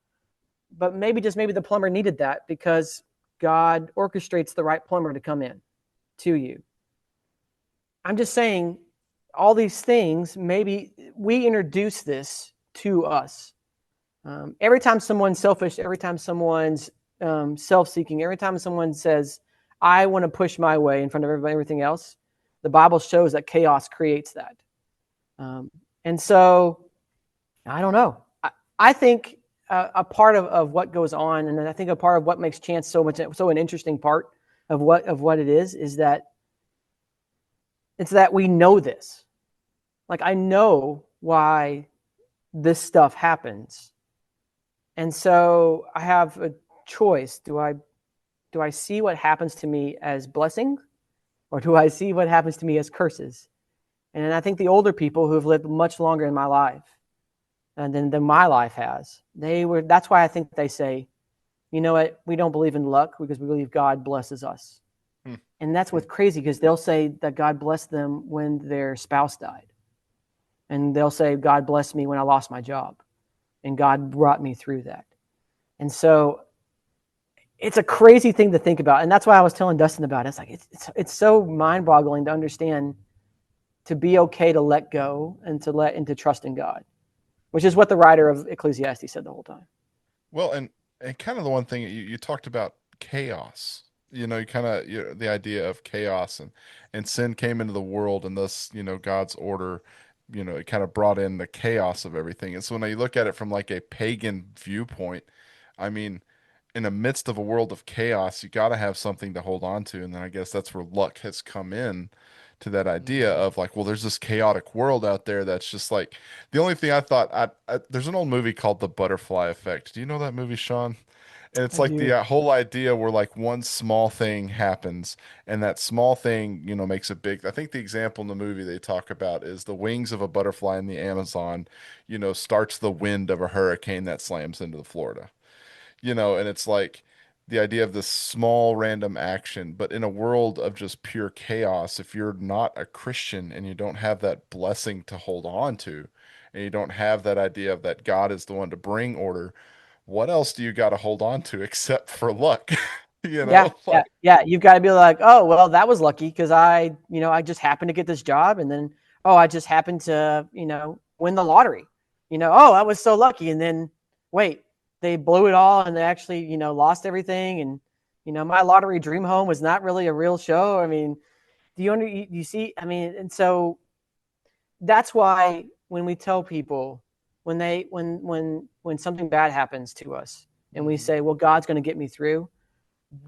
But maybe the plumber needed that because God orchestrates the right plumber to come in to you. I'm just saying all these things, maybe we introduce this to us. Every time someone's selfish, every time someone's self-seeking, every time someone says, I want to push my way in front of everything else, the Bible shows that chaos creates that. And so, I don't know. I think a part of what goes on, and I think a part of what makes chance so an interesting part of what it is that it's that we know this. Like I know why this stuff happens. And so I have a choice. Do I see what happens to me as blessings, or do I see what happens to me as curses? And I think the older people who have lived much longer in my life than my life has, that's why I think they say, you know what, we don't believe in luck because we believe God blesses us. And that's what's crazy, because they'll say that God blessed them when their spouse died. And they'll say, God blessed me when I lost my job. And God brought me through that. And so it's a crazy thing to think about. And that's why I was telling Dustin about it. It's like, it's so mind-boggling to understand, to be okay to let go and to trust in God, which is what the writer of Ecclesiastes said the whole time. Well, and kind of the one thing you talked about chaos, you kind of, the idea of chaos and sin came into the world, and thus, God's order it kind of brought in the chaos of everything. And so when you look at it from like a pagan viewpoint, I mean, in the midst of a world of chaos, you got to have something to hold on to. And then I guess that's where luck has come in to that idea of like, well, there's this chaotic world out there that's just like the only thing I thought there's an old movie called The Butterfly Effect. Do you know that movie, Sean? And it's I like the do. whole idea where like one small thing happens and that small thing, makes a big. I think the example in the movie they talk about is the wings of a butterfly in the Amazon, starts the wind of a hurricane that slams into the Florida. And it's like the idea of this small random action, but in a world of just pure chaos, if you're not a Christian and you don't have that blessing to hold on to, and you don't have that idea of that God is the one to bring order, what else do you got to hold on to except for luck? Yeah, yeah, Like, yeah. You've got to be like, oh, well, that was lucky because I just happened to get this job, and then, oh, I just happened to, win the lottery. Oh, I was so lucky, and then, wait, they blew it all, and they actually, lost everything, and my lottery dream home was not really a real show. I mean, you see? I mean, and so that's why when we tell people when something bad happens to us, and we say, well, God's going to get me through,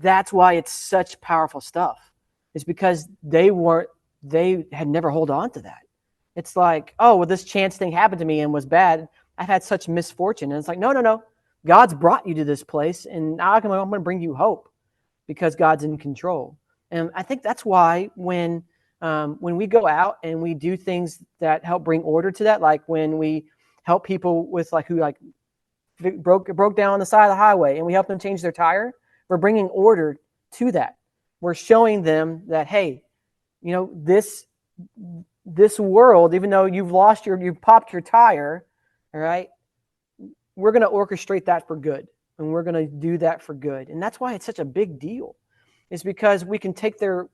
that's why it's such powerful stuff. It's because they had never hold on to that. It's like, oh, well, this chance thing happened to me and was bad. I've had such misfortune. And it's like, no, no, no. God's brought you to this place, and now I'm going to bring you hope because God's in control. And I think that's why when we go out and we do things that help bring order to that, like when we help people with like who like broke down on the side of the highway and we help them change their tire, we're bringing order to that. We're showing them that, hey, this world, even though you've popped your tire, all right, we're going to orchestrate that for good, and we're going to do that for good. And that's why it's such a big deal. It's because we can take their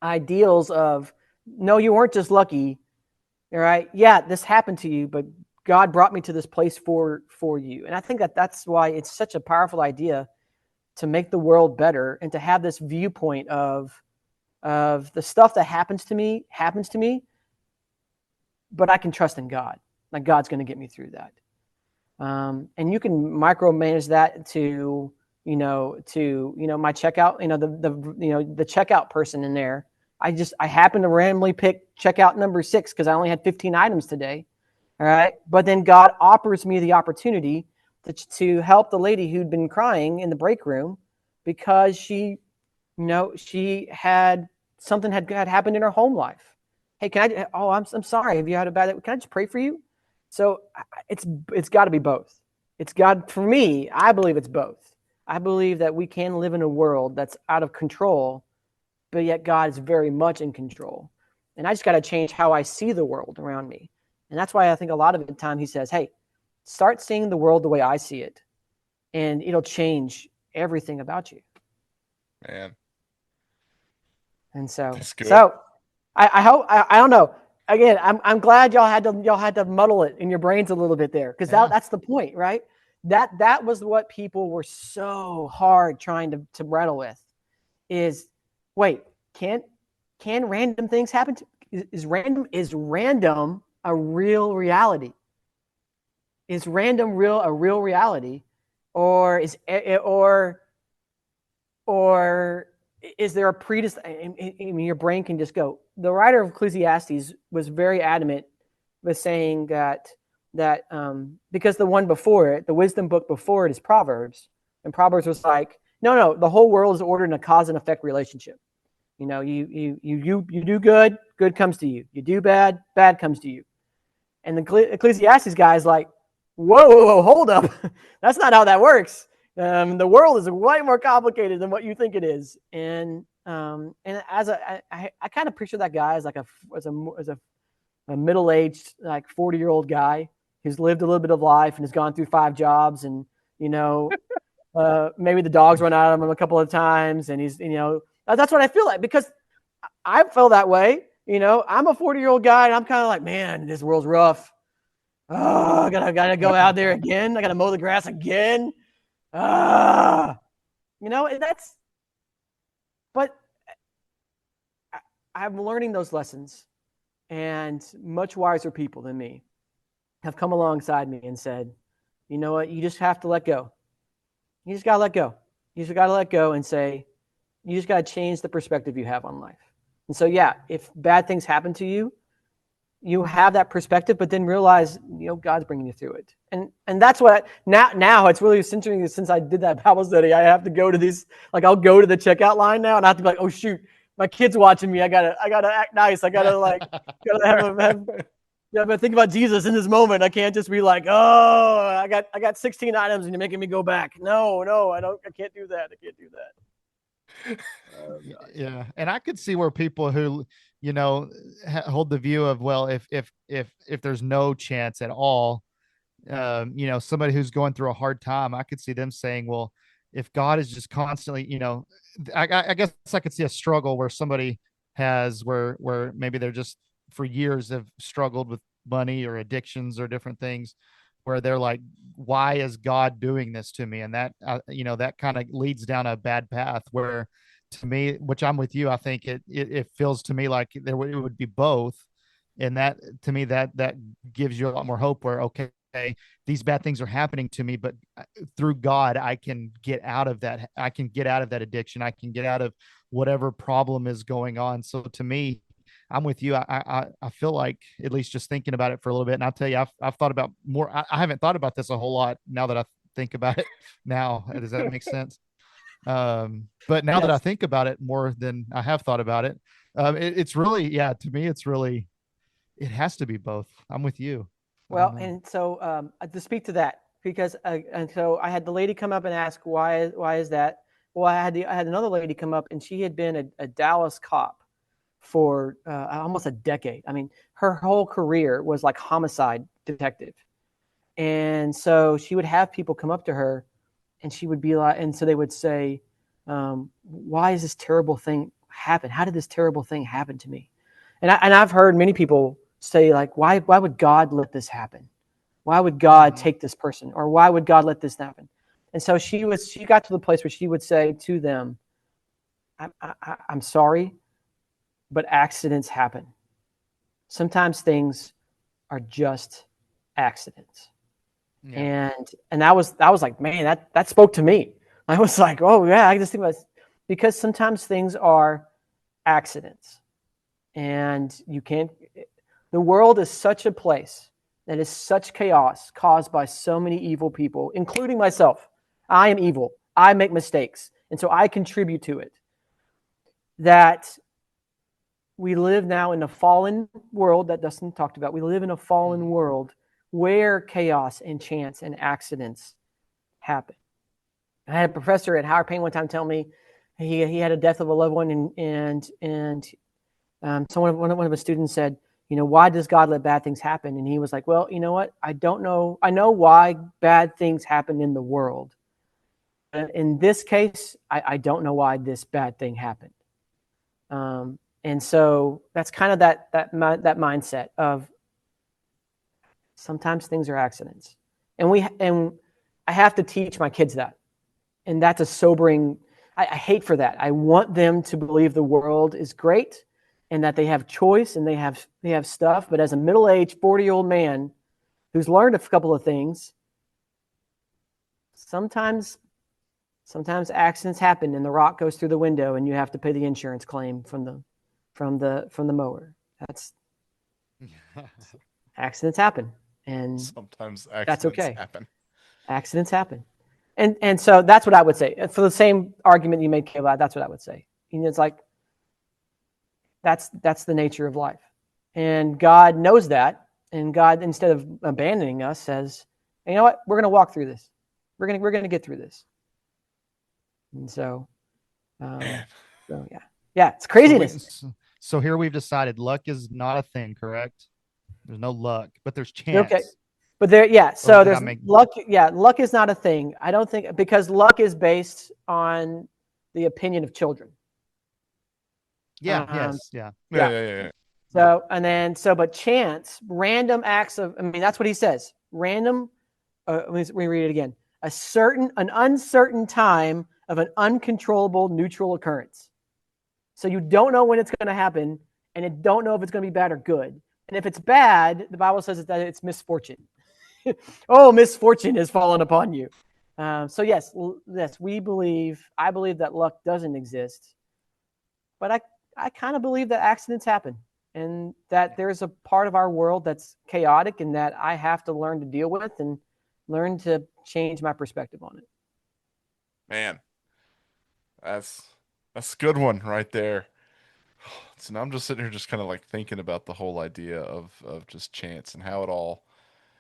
ideals of, no, you weren't just lucky, all right? Yeah, this happened to you, but God brought me to this place for you. And I think that's why it's such a powerful idea to make the world better and to have this viewpoint of the stuff that happens to me, but I can trust in God. Like God's going to get me through that. And you can micromanage that to my checkout, the checkout person in there. I happened to randomly pick checkout number 6 because I only had 15 items today. All right. But then God offers me the opportunity to help the lady who'd been crying in the break room because she had something had happened in her home life. Hey, I'm sorry. Have you had a bad, can I just pray for you? So it's got to be both. For me, I believe it's both. I believe that we can live in a world that's out of control, but yet God is very much in control. And I just got to change how I see the world around me. And that's why I think a lot of the time he says, hey, start seeing the world the way I see it, and it'll change everything about you. man, And so, that's good. I hope, I don't know. Again, I'm glad y'all had to muddle it in your brains a little bit there, because that's the point, right? That was what people were so hard trying to wrestle with. Is wait, can random things happen? Is random a real reality? Is random a real reality, or is there a I mean, your brain can just go. The writer of Ecclesiastes was very adamant with saying that because the one before it, the wisdom book before it, is Proverbs, and Proverbs was like, no, the whole world is ordered in a cause and effect relationship. You do good, good comes to you. You do bad, bad comes to you. And the Ecclesiastes guy is like, whoa, hold up, that's not how that works. The world is way more complicated than what you think it is. And as I kind of picture that guy as like a middle-aged, like 40-year-old guy who's lived a little bit of life and has gone through 5 jobs, and maybe the dogs run out of him a couple of times, and he's that's what I feel like, because I feel that way. I'm a 40-year-old guy, and I'm kind of like, man, this world's rough. Oh, I gotta go out there again. I gotta mow the grass again. That's. But I'm learning those lessons, and much wiser people than me have come alongside me and said, you know what, you just have to let go. You just got to let go. You just got to let go and say, you just got to change the perspective you have on life. And so, yeah, if bad things happen to you, you have that perspective, but then realize, God's bringing you through it. And that's what now it's really interesting. Since I did that Bible study, I have to go to these, like I'll go to the checkout line now and I have to be like, oh shoot, my kid's watching me. I gotta act nice. I gotta but think about Jesus in this moment. I can't just be like, oh, I got 16 items and you're making me go back. No, I can't do that. I can't do that. Yeah. And I could see where people who, hold the view of, well, if there's no chance at all, somebody who's going through a hard time, I could see them saying, well, if God is just constantly, I guess I could see a struggle where somebody has where maybe they're just for years have struggled with money or addictions or different things, where they're like, why is God doing this to me? And that, that kind of leads down a bad path where, to me, which I'm with you, I think it feels to me like it would be both. And that, to me, that gives you a lot more hope where, okay, these bad things are happening to me, but through God, I can get out of that. I can get out of that addiction. I can get out of whatever problem is going on. So to me, I'm with you. I feel like, at least just thinking about it for a little bit, and I'll tell you, I've thought about more. I haven't thought about this a whole lot now that I think about it now. Does that make sense? But now that I think about it more than I have thought about it, it's really, to me, it has to be both. I'm with you. Well, and so to speak to that, because and so I had the lady come up and ask, why is that? Well, I had another lady come up, and she had been a Dallas cop for almost a decade. I mean, her whole career was like homicide detective. And so she would have people come up to her and she would be like, and so they would say, why is this terrible thing happen? How did this terrible thing happen to me? And I've heard many people say, like, why would God let this happen? Why would God take this person? Or why would God let this happen? And so she got to the place where she would say to them, I'm sorry, but accidents happen. Sometimes things are just accidents. Yeah. And that was like, man, that spoke to me. I was like, oh yeah, I just think about it. Because sometimes things are accidents. And the world is such a place that is such chaos caused by so many evil people, including myself. I am evil. I make mistakes. And so I contribute to it. That we live now in a fallen world that Dustin talked about. We live in a fallen world where chaos and chance and accidents happen. I had a professor at Higher Payne one time tell me he had a death of a loved one, and so one of his students said, why does God let bad things happen? And he was like, well, you know what? I don't know. I know why bad things happen in the world. In this case, I don't know why this bad thing happened. And so that's kind of that mindset of sometimes things are accidents, and I have to teach my kids that, and that's a sobering. I hate for that. I want them to believe the world is great, and that they have choice and they have stuff. But as a middle-aged 40-year-old man who's learned a couple of things, sometimes accidents happen, and the rock goes through the window, and you have to pay the insurance claim from the mower. That's accidents happen, and sometimes that's okay. happen. Accidents happen, and so that's what I would say. For the same argument you made, Caleb, that's what I would say. It's like that's the nature of life, and God knows that, and God, instead of abandoning us, says, you know what, we're going to walk through this. We're going to get through this. And so, yeah, it's craziness. So here we've decided luck is not a thing, correct? There's no luck, but there's chance. Okay. But so there's luck. Yeah, luck is not a thing. I don't think, because luck is based on the opinion of children. Yeah. So, but chance, random acts of, that's what he says. Random, let me read it again. An uncertain time of an uncontrollable neutral occurrence. So you don't know when it's going to happen, and don't know if it's going to be bad or good. And if it's bad, the Bible says that it's misfortune. Oh, misfortune has fallen upon you. So yes, I believe that luck doesn't exist, but I kind of believe that accidents happen and that there's a part of our world that's chaotic and that I have to learn to deal with and learn to change my perspective on it. Man, that's a good one right there. So now I'm just sitting here just kind of like thinking about the whole idea of just chance and how it all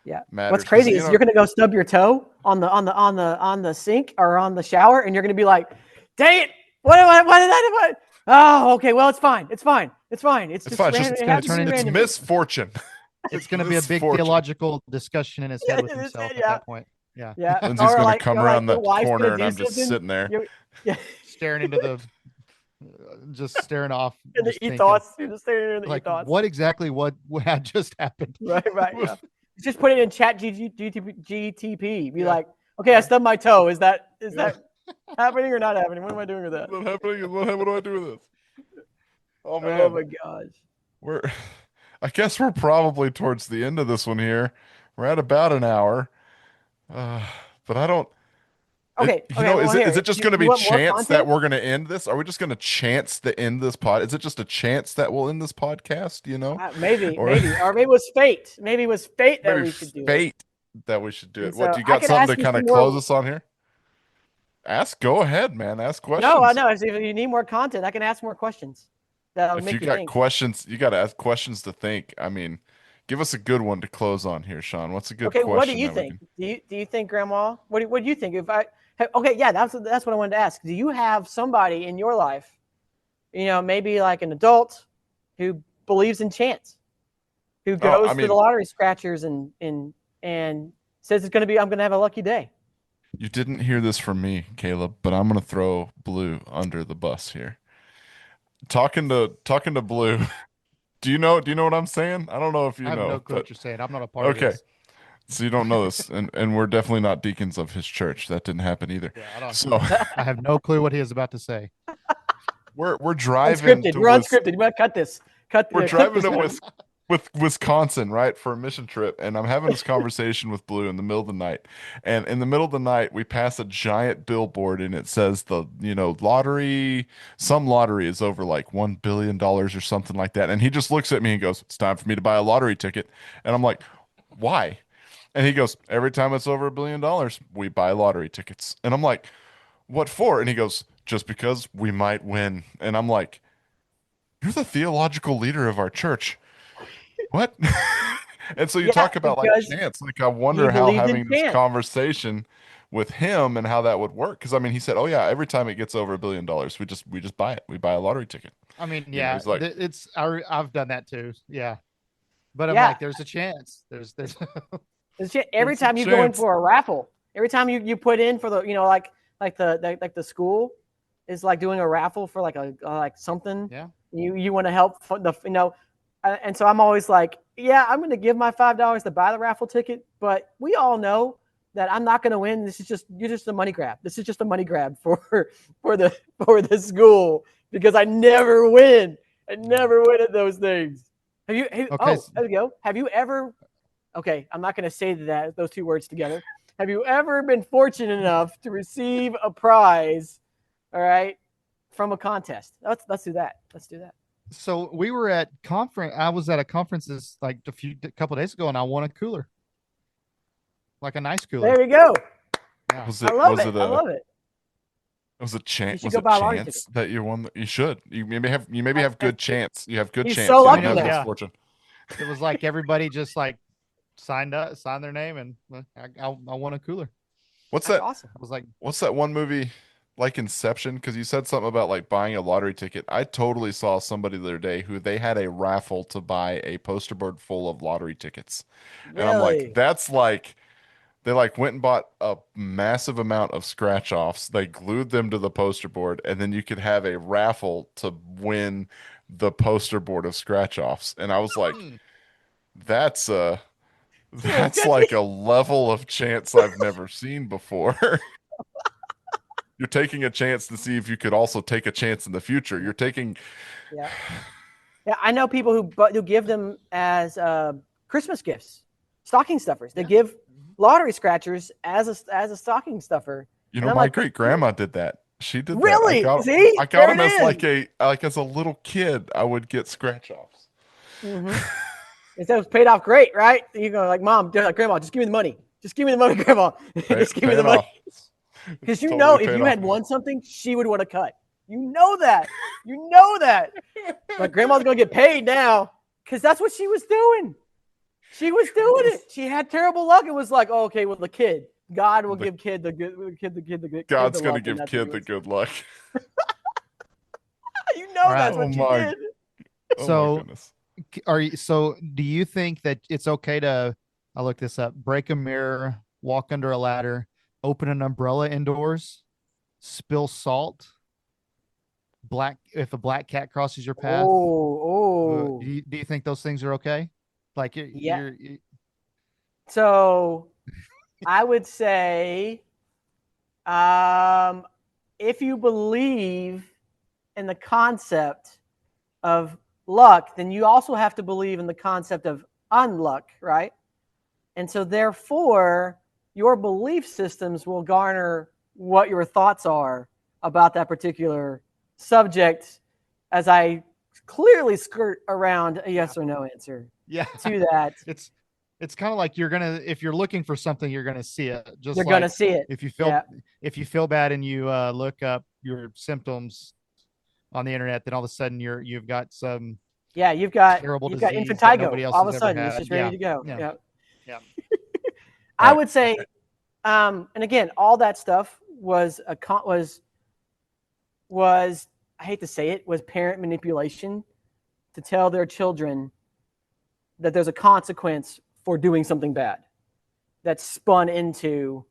Yeah. What's matters. Because crazy is you're gonna go stub your toe on the sink or on the shower, and you're gonna be like, "Dang it! What did I do? What? Oh, okay. Well, it's fine. It's fine. It's fine. It's it's just fine. random. It's It gonna happens turn to me into it's randomly." misfortune. It's going to be a big Misfortune. theological discussion in his head with Yeah, himself at yeah. that point. Yeah. Yeah. Lindsay's Or gonna like, come or like around your the wife's corner gonna and do I'm just something. sitting there. Yeah. Staring into the, just staring off. And the Just thinking, ethos. You're just staring in the like, ethos. what exactly what had just happened? Right. Yeah. Just put it in chat GTP. Be Yeah. like, okay, I stubbed my toe. Is that happening or not happening? What am I doing with that? What's happening? What do I do with this? Oh man, Oh my gosh. we're. I guess we're probably towards the end of this one here. We're at about an hour, uh, but I don't. Okay. You know, Well, is here, it just you, going to you be want more chance that content? we're going to end this? Are we just going to chance the end this pod? Is it just a chance that we'll end this podcast? You know, Maybe, or maybe it was fate. Maybe it was fate that maybe we should do it. fate that we should do And it. What so do you I got? could Something ask to you kind some of more. close us on here? Go ahead, man. Ask No, questions. If you need more content, I can ask more questions. That'll If make you you got think. questions, you got to ask questions to think. I mean, give us a good one to close on here, Sean. What's a good Okay, what do question you that we think? can? Do you think, Grandma? What do you think? Okay, yeah, that's what I wanted to ask. Do you have somebody in your life, maybe like an adult, who believes in chance, who Oh, goes I to the mean, lottery scratchers and says I'm gonna have a lucky day? you didn't hear this from me, Caleb, but I'm gonna throw Blue under the bus here. Talking to Blue. Do you know what I'm saying? I don't know if you I have no know, clue but what you're saying. I'm not a part of okay. this. So you don't know this, and we're definitely not deacons of his church. That didn't happen either. Yeah, I don't. So I have no clue what he is about to say. we're driving Unscripted. to We're unscripted. You want to cut this? we're Clip driving this to one. with Wisconsin, right, for a mission trip, and I'm having this conversation with Blue in the middle of the night. And in the middle of the night, we pass a giant billboard, and it says some lottery is over like $1 billion or something like that. And he just looks at me and goes, "It's time for me to buy a lottery ticket." And I'm like, "Why?" And he goes, "Every time it's over $1 billion, we buy lottery tickets." And I'm like, "What for?" And he goes, "Just because we might win." And I'm like, "You're the theological leader of our church. What?" And so you Yeah, talk about like because chance. Like I he wonder how believed in having this chance. conversation with him and how that would work. Because I mean, he said, "Oh yeah, every time it gets over $1 billion, we just buy it. We buy a lottery ticket." I mean, You know, yeah, he's like, I've done that too. Yeah, but I'm Yeah, like, there's a chance. There's every "There's a time you go in chance." for a raffle, every time you put in for the like the school is like doing a raffle for like a like something. yeah. You want to help and so I'm always like, yeah, I'm going to give my $5 to buy the raffle ticket, but we all know that I'm not going to win. You're just a money grab. This is just a money grab for the school because I never win. I never win at those things. Okay. There we go. Have you ever? Okay, I'm not going to say those two words together. Have you ever been fortunate enough to receive a prize? All right, from a contest. Let's do that. Let's do that. So we were at conference. I was at a conference like a couple of days ago, and I won a cooler, like a nice cooler. There we go. Yeah. Was I it love was it. it I a love it. was it You chance should was go it buy a lottery chance ticket. that you won? You should. You maybe have good chance. You have good He's chance. so You lucky don't have now. misfortune. It was like everybody just like signed their name, and I won a cooler. What's That's that? awesome. I was like, What's that one movie like Inception? Because you said something about like buying a lottery ticket. I totally saw somebody the other day who they had a raffle to buy a poster board full of lottery tickets. And I'm like, Really? that's like they like went and bought a massive amount of scratch offs. They glued them to the poster board, and then you could have a raffle to win the poster board of scratch offs. And I was like, that's that's Good. like a level of chance I've never seen before. You're taking a chance to see if you could also take a chance in the future. You're taking Yeah. Yeah, I know people who give them as Christmas gifts, stocking stuffers. They give lottery scratchers as a stocking stuffer, You and know, I'm my like, great grandma did that. She did that. really? See, I got there them as it like is. as a little kid. I would get scratch offs. Mm-hmm. It was paid off great, right? You go like, Mom, like, Grandma, just give me the money. Just give me the money, Grandma. Just give me the Paying money. off. Because It's totally if paid you off had now. won something, she would want to cut. You know that. You know that. Like, Grandma's gonna get paid now because that's what she was doing. She was doing it. She had terrible luck. It was like, oh, okay, well, the kid, God will The give kid the good kid God's the gonna luck, and give that's what he kid the was. good luck. You All know right. that's Oh what she my, did. oh my So goodness. do you think that it's okay to, I'll look this up, break a mirror, walk under a ladder, open an umbrella indoors, spill salt, if a black cat crosses your path? Oh, Do you think those things are okay? Like yeah. So I would say, um, if you believe in the concept of luck, then you also have to believe in the concept of unluck, right? And so, therefore, your belief systems will garner what your thoughts are about that particular subject, as I clearly skirt around a yes or no answer yeah. to that. It's it's kind of like if you're looking for something, you're gonna see it. You're Just going to like see it. if you feel Yeah. if you feel bad and you look up your symptoms on the internet, then all of a sudden you've got some Yeah. terrible You've got disease that nobody infantile. else All of has a ever sudden, it's had. just ready Yeah. to go. Yeah. Yeah. Yeah. I Right. would say, and again, all that stuff was I hate to say it, was parent manipulation to tell their children that there's a consequence for doing something bad. That's spun into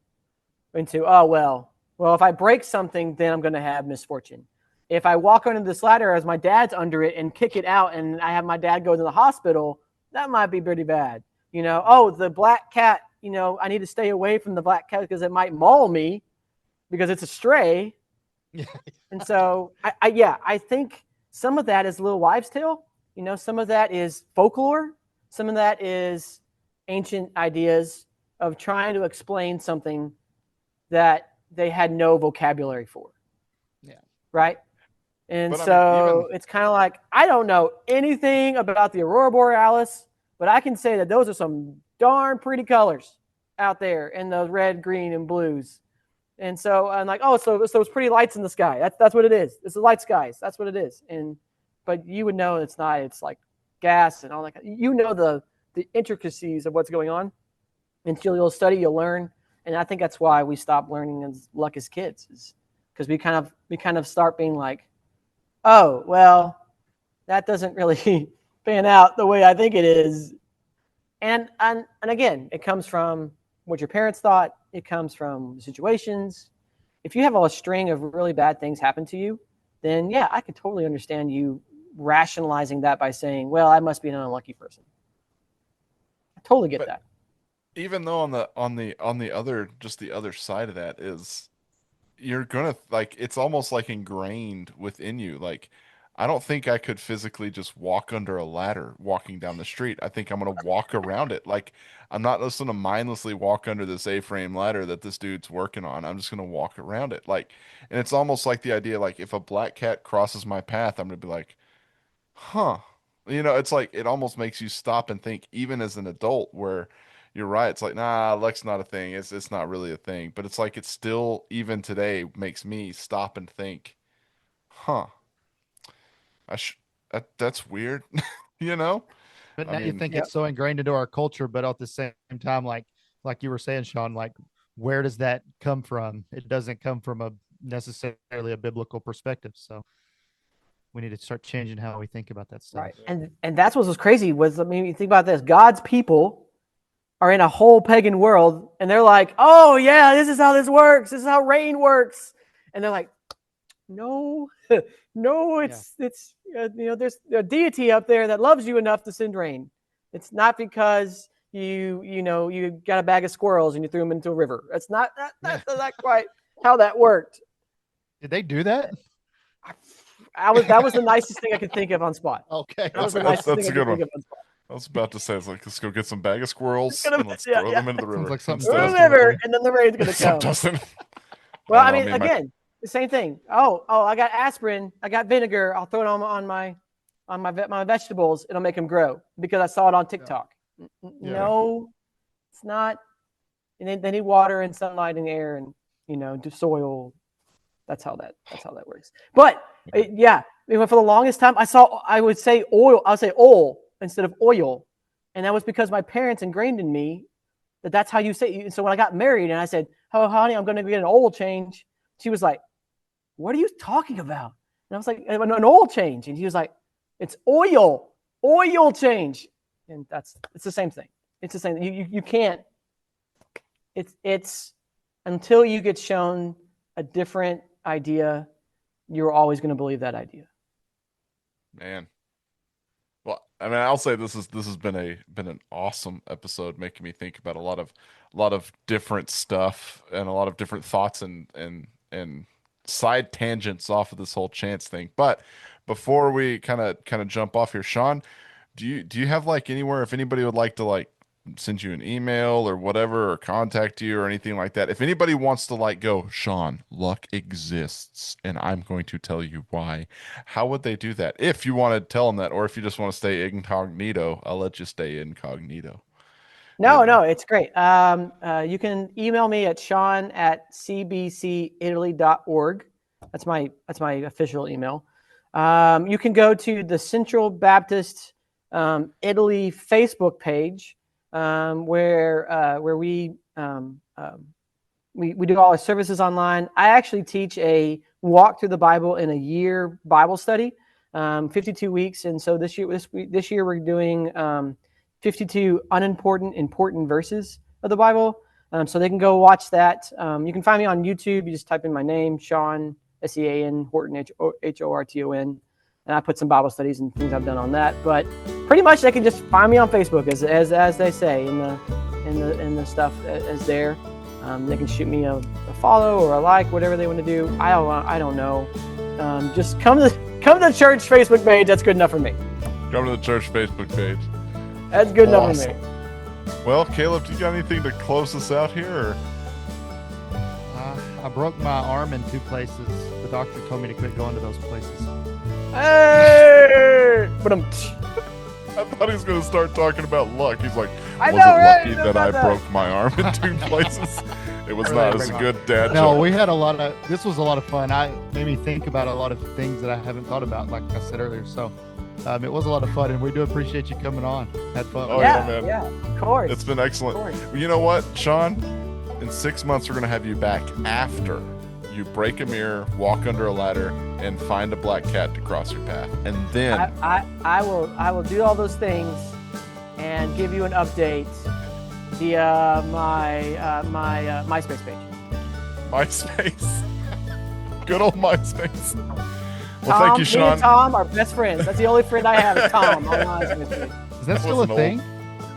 oh well if I break something, then I'm going to have misfortune. If I walk under this ladder as my dad's under it and kick it out, and I have my dad go to the hospital, that might be pretty bad. Oh, the black cat. I need to stay away from the black cat because it might maul me because it's a stray. Yeah. And so, I think some of that is Little Wives' Tale. Some of that is folklore. Some of that is ancient ideas of trying to explain something that they had no vocabulary for. Yeah. Right. And But I mean, even so it's kind of like, I don't know anything about the Aurora Borealis, but I can say that those are some darn pretty colors out there in those red, green, and blues. And so I'm like, oh, so it's pretty lights in the sky. That's what it is. It's the light skies. That's what it is. But you would know it's not. It's like gas and all that. The intricacies of what's going on. Until you'll study, you'll learn. And I think that's why we stop learning as luck as kids, is because we kind of start being like, oh, well, that doesn't really pan out the way I think it is. And again, it comes from what your parents thought. It comes from situations. If you have a string of really bad things happen to you, then yeah, I could totally understand you rationalizing that by saying, well, I must be an unlucky person. I totally get but that. even though on the other just the other side of that is you're gonna like it's almost like ingrained within you. Like I don't think I could physically just walk under a ladder walking down the street. I think I'm gonna walk around it. Like I'm not just gonna mindlessly walk under this A-frame ladder that this dude's working on. I'm just gonna walk around it. Like, and it's almost like the idea like if a black cat crosses my path, I'm gonna be like, huh. It's like it almost makes you stop and think, even as an adult, where you're right. It's like, nah, luck's not a thing. It's not really a thing. But it's like it still, even today, makes me stop and think, huh, that's weird. You know? But I now you mean, think Yep. it's so ingrained into our culture, but at the same time, like you were saying, Sean, like where does that come from? It doesn't come from a necessarily a biblical perspective. So we need to start changing how we think about that stuff. Right. And that's what was crazy was, I mean, you think about this. God's people are in a whole pagan world, and they're like, oh yeah, this is how this works. This is how rain works. And they're like, no, no, Yeah. there's a deity up there that loves you enough to send rain. It's not because you got a bag of squirrels and you threw them into a river. That's not Yeah. quite how that worked. Did they do that? That was the nicest thing I could think of on spot. Okay. That was the That's- nicest thing that's I a could good think one. of on spot. I was about to say, it's like, let's go get some bag of squirrels Gonna- and let's yeah, throw yeah. them into the river. like something Instead of- Dustin would River, do. and then the rain's gonna Some come. Dustin. Well, I I don't mean, know, again, the same thing. Oh, I got aspirin. I got vinegar. I'll throw it on my vegetables. It'll make them grow because I saw it on TikTok. Yeah. No, it's not. And they need water and sunlight and air and the soil. That's how that works. But yeah, for the longest time, I would say oil. I would say oil instead of oil, and that was because my parents ingrained in me that's how you say it. So when I got married and I said, "Oh, honey, I'm going to get an oil change," she was like, "What are you talking about?" And I was like, "An oil change," and he was like, "It's oil change," and it's the same thing. It's the same. You can't. It's until you get shown a different idea, you're always going to believe that idea. Man. Well, I mean, I'll say this has been an awesome episode, making me think about a lot of different stuff and a lot of different thoughts and side tangents off of this whole chance thing. But before we kind of jump off here, Sean, do you have like anywhere if anybody would like to like send you an email or whatever, or contact you or anything like that? If anybody wants to like go, Sean, luck exists and I'm going to tell you why, how would they do that? If you want to tell them that, or if you just want to stay incognito, I'll let you stay incognito. No, it's great. You can email me at sean@cbcitaly.org. That's my official email. You can go to the Central Baptist Italy Facebook page, where we do all our services online. I actually teach a walk through the Bible in a year Bible study, 52 weeks, and so this year we're doing 52 important verses of the Bible. So they can go watch that. You can find me on YouTube. You just type in my name, Sean, Sean Horton, Horton, and I put some Bible studies and things I've done on that. But pretty much they can just find me on Facebook, as they say in the stuff as there. They can shoot me a follow or a like, whatever they want to do. I don't know. Just come to the church Facebook page. That's good enough for me. Come to the church Facebook page. That's good enough Awesome. for me. Well, Caleb, do you got anything to close us out here? Or? I broke my arm in 2 places. The doctor told me to quit going to those places. Hey! But I thought he was going to start talking about luck. He's like, I was know, it right? lucky No, that I no. broke my arm in 2 places? It was Really not. It was a bring good dad No, joke. we had this was a lot of fun. I made me think about a lot of things that I haven't thought about, like I said earlier. So it was a lot of fun, and we do appreciate you coming on. Had fun. Oh, yeah, man. Yeah, of course. It's been excellent. Of course. You know what, Sean? In 6 months, we're going to have you back after you break a mirror, walk under a ladder, and find a black cat to cross your path. And then I will do all those things and give you an update via my MySpace page. MySpace. Good old MySpace. Well, Tom, thank you, Me Sean. and Tom are best friends. That's the only friend I have is Tom on MySpace page. Is that still a Wasn't thing?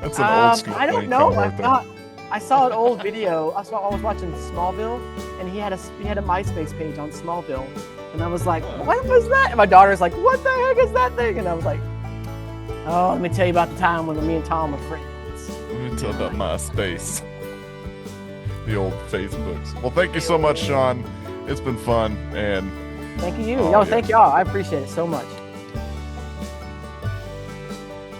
That's an old school I don't thing, know. Tom Horton. I saw an old video. I was watching Smallville, and he had a MySpace page on Smallville, and I was like, "What was that?" And my daughter's like, "What the heck is that thing?" And I was like, "Oh, let me tell you about the time when me and Tom were friends." Let me tell about MySpace. The old Facebooks. Well, thank you so much, Sean. It's been fun, and Thank you. Oh, Yo, yeah. thank y'all. I appreciate it so much.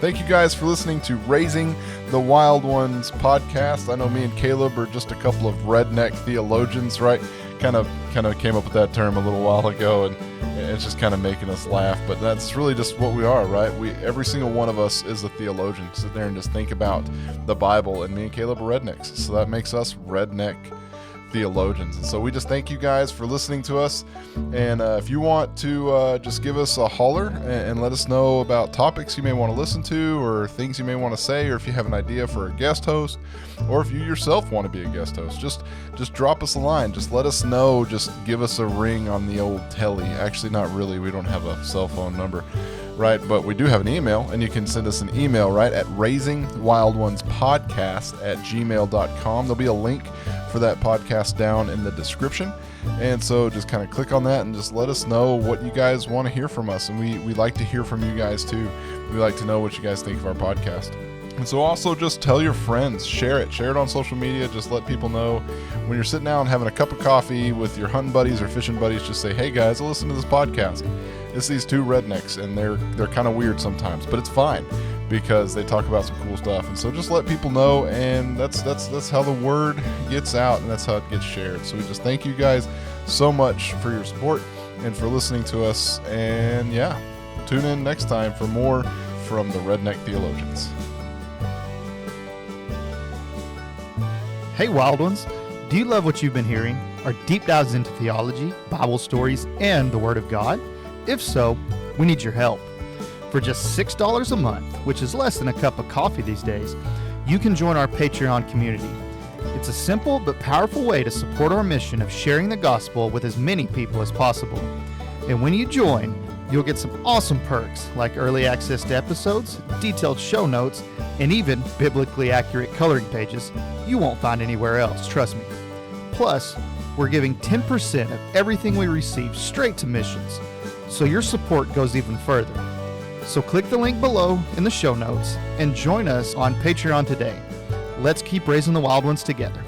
thank you guys for listening to Raising the Wild Ones podcast. I know me and Caleb are just a couple of redneck theologians, right? Kind of came up with that term a little while ago, and it's just kind of making us laugh. But that's really just what we are, right? Every single one of us is a theologian. Sit there and just think about the Bible, and me and Caleb are rednecks, so that makes us redneck theologians. And so we just thank you guys for listening to us. And if you want to just give us a holler and let us know about topics you may want to listen to, or things you may want to say, or if you have an idea for a guest host, or if you yourself want to be a guest host, just drop us a line. Just let us know. Just give us a ring on the old telly. Actually, not really. We don't have a cell phone number, right? But we do have an email, and you can send us an email, right, at raisingwildonespodcast@gmail.com. There'll be a link for that podcast down in the description. And so just kind of click on that and just let us know what you guys want to hear from us. And we like to hear from you guys too. We like to know what you guys think of our podcast. And so also just tell your friends, share it on social media. Just let people know when you're sitting down having a cup of coffee with your hunting buddies or fishing buddies, just say, hey guys, listen to this podcast. It's these two rednecks and they're kind of weird sometimes, but it's fine because they talk about some cool stuff. And so just let people know, and that's how the word gets out, and that's how it gets shared. So we just thank you guys so much for your support and for listening to us. And yeah, tune in next time for more from the Redneck Theologians. Hey, Wild Ones, do you love what you've been hearing? Our deep dives into theology, Bible stories, and the Word of God? If so, we need your help. For just $6 a month, which is less than a cup of coffee these days, you can join our Patreon community. It's a simple but powerful way to support our mission of sharing the gospel with as many people as possible. And when you join, you'll get some awesome perks like early access to episodes, detailed show notes, and even biblically accurate coloring pages you won't find anywhere else, trust me. Plus, we're giving 10% of everything we receive straight to missions, so your support goes even further. So click the link below in the show notes and join us on Patreon today. Let's keep raising the wild ones together.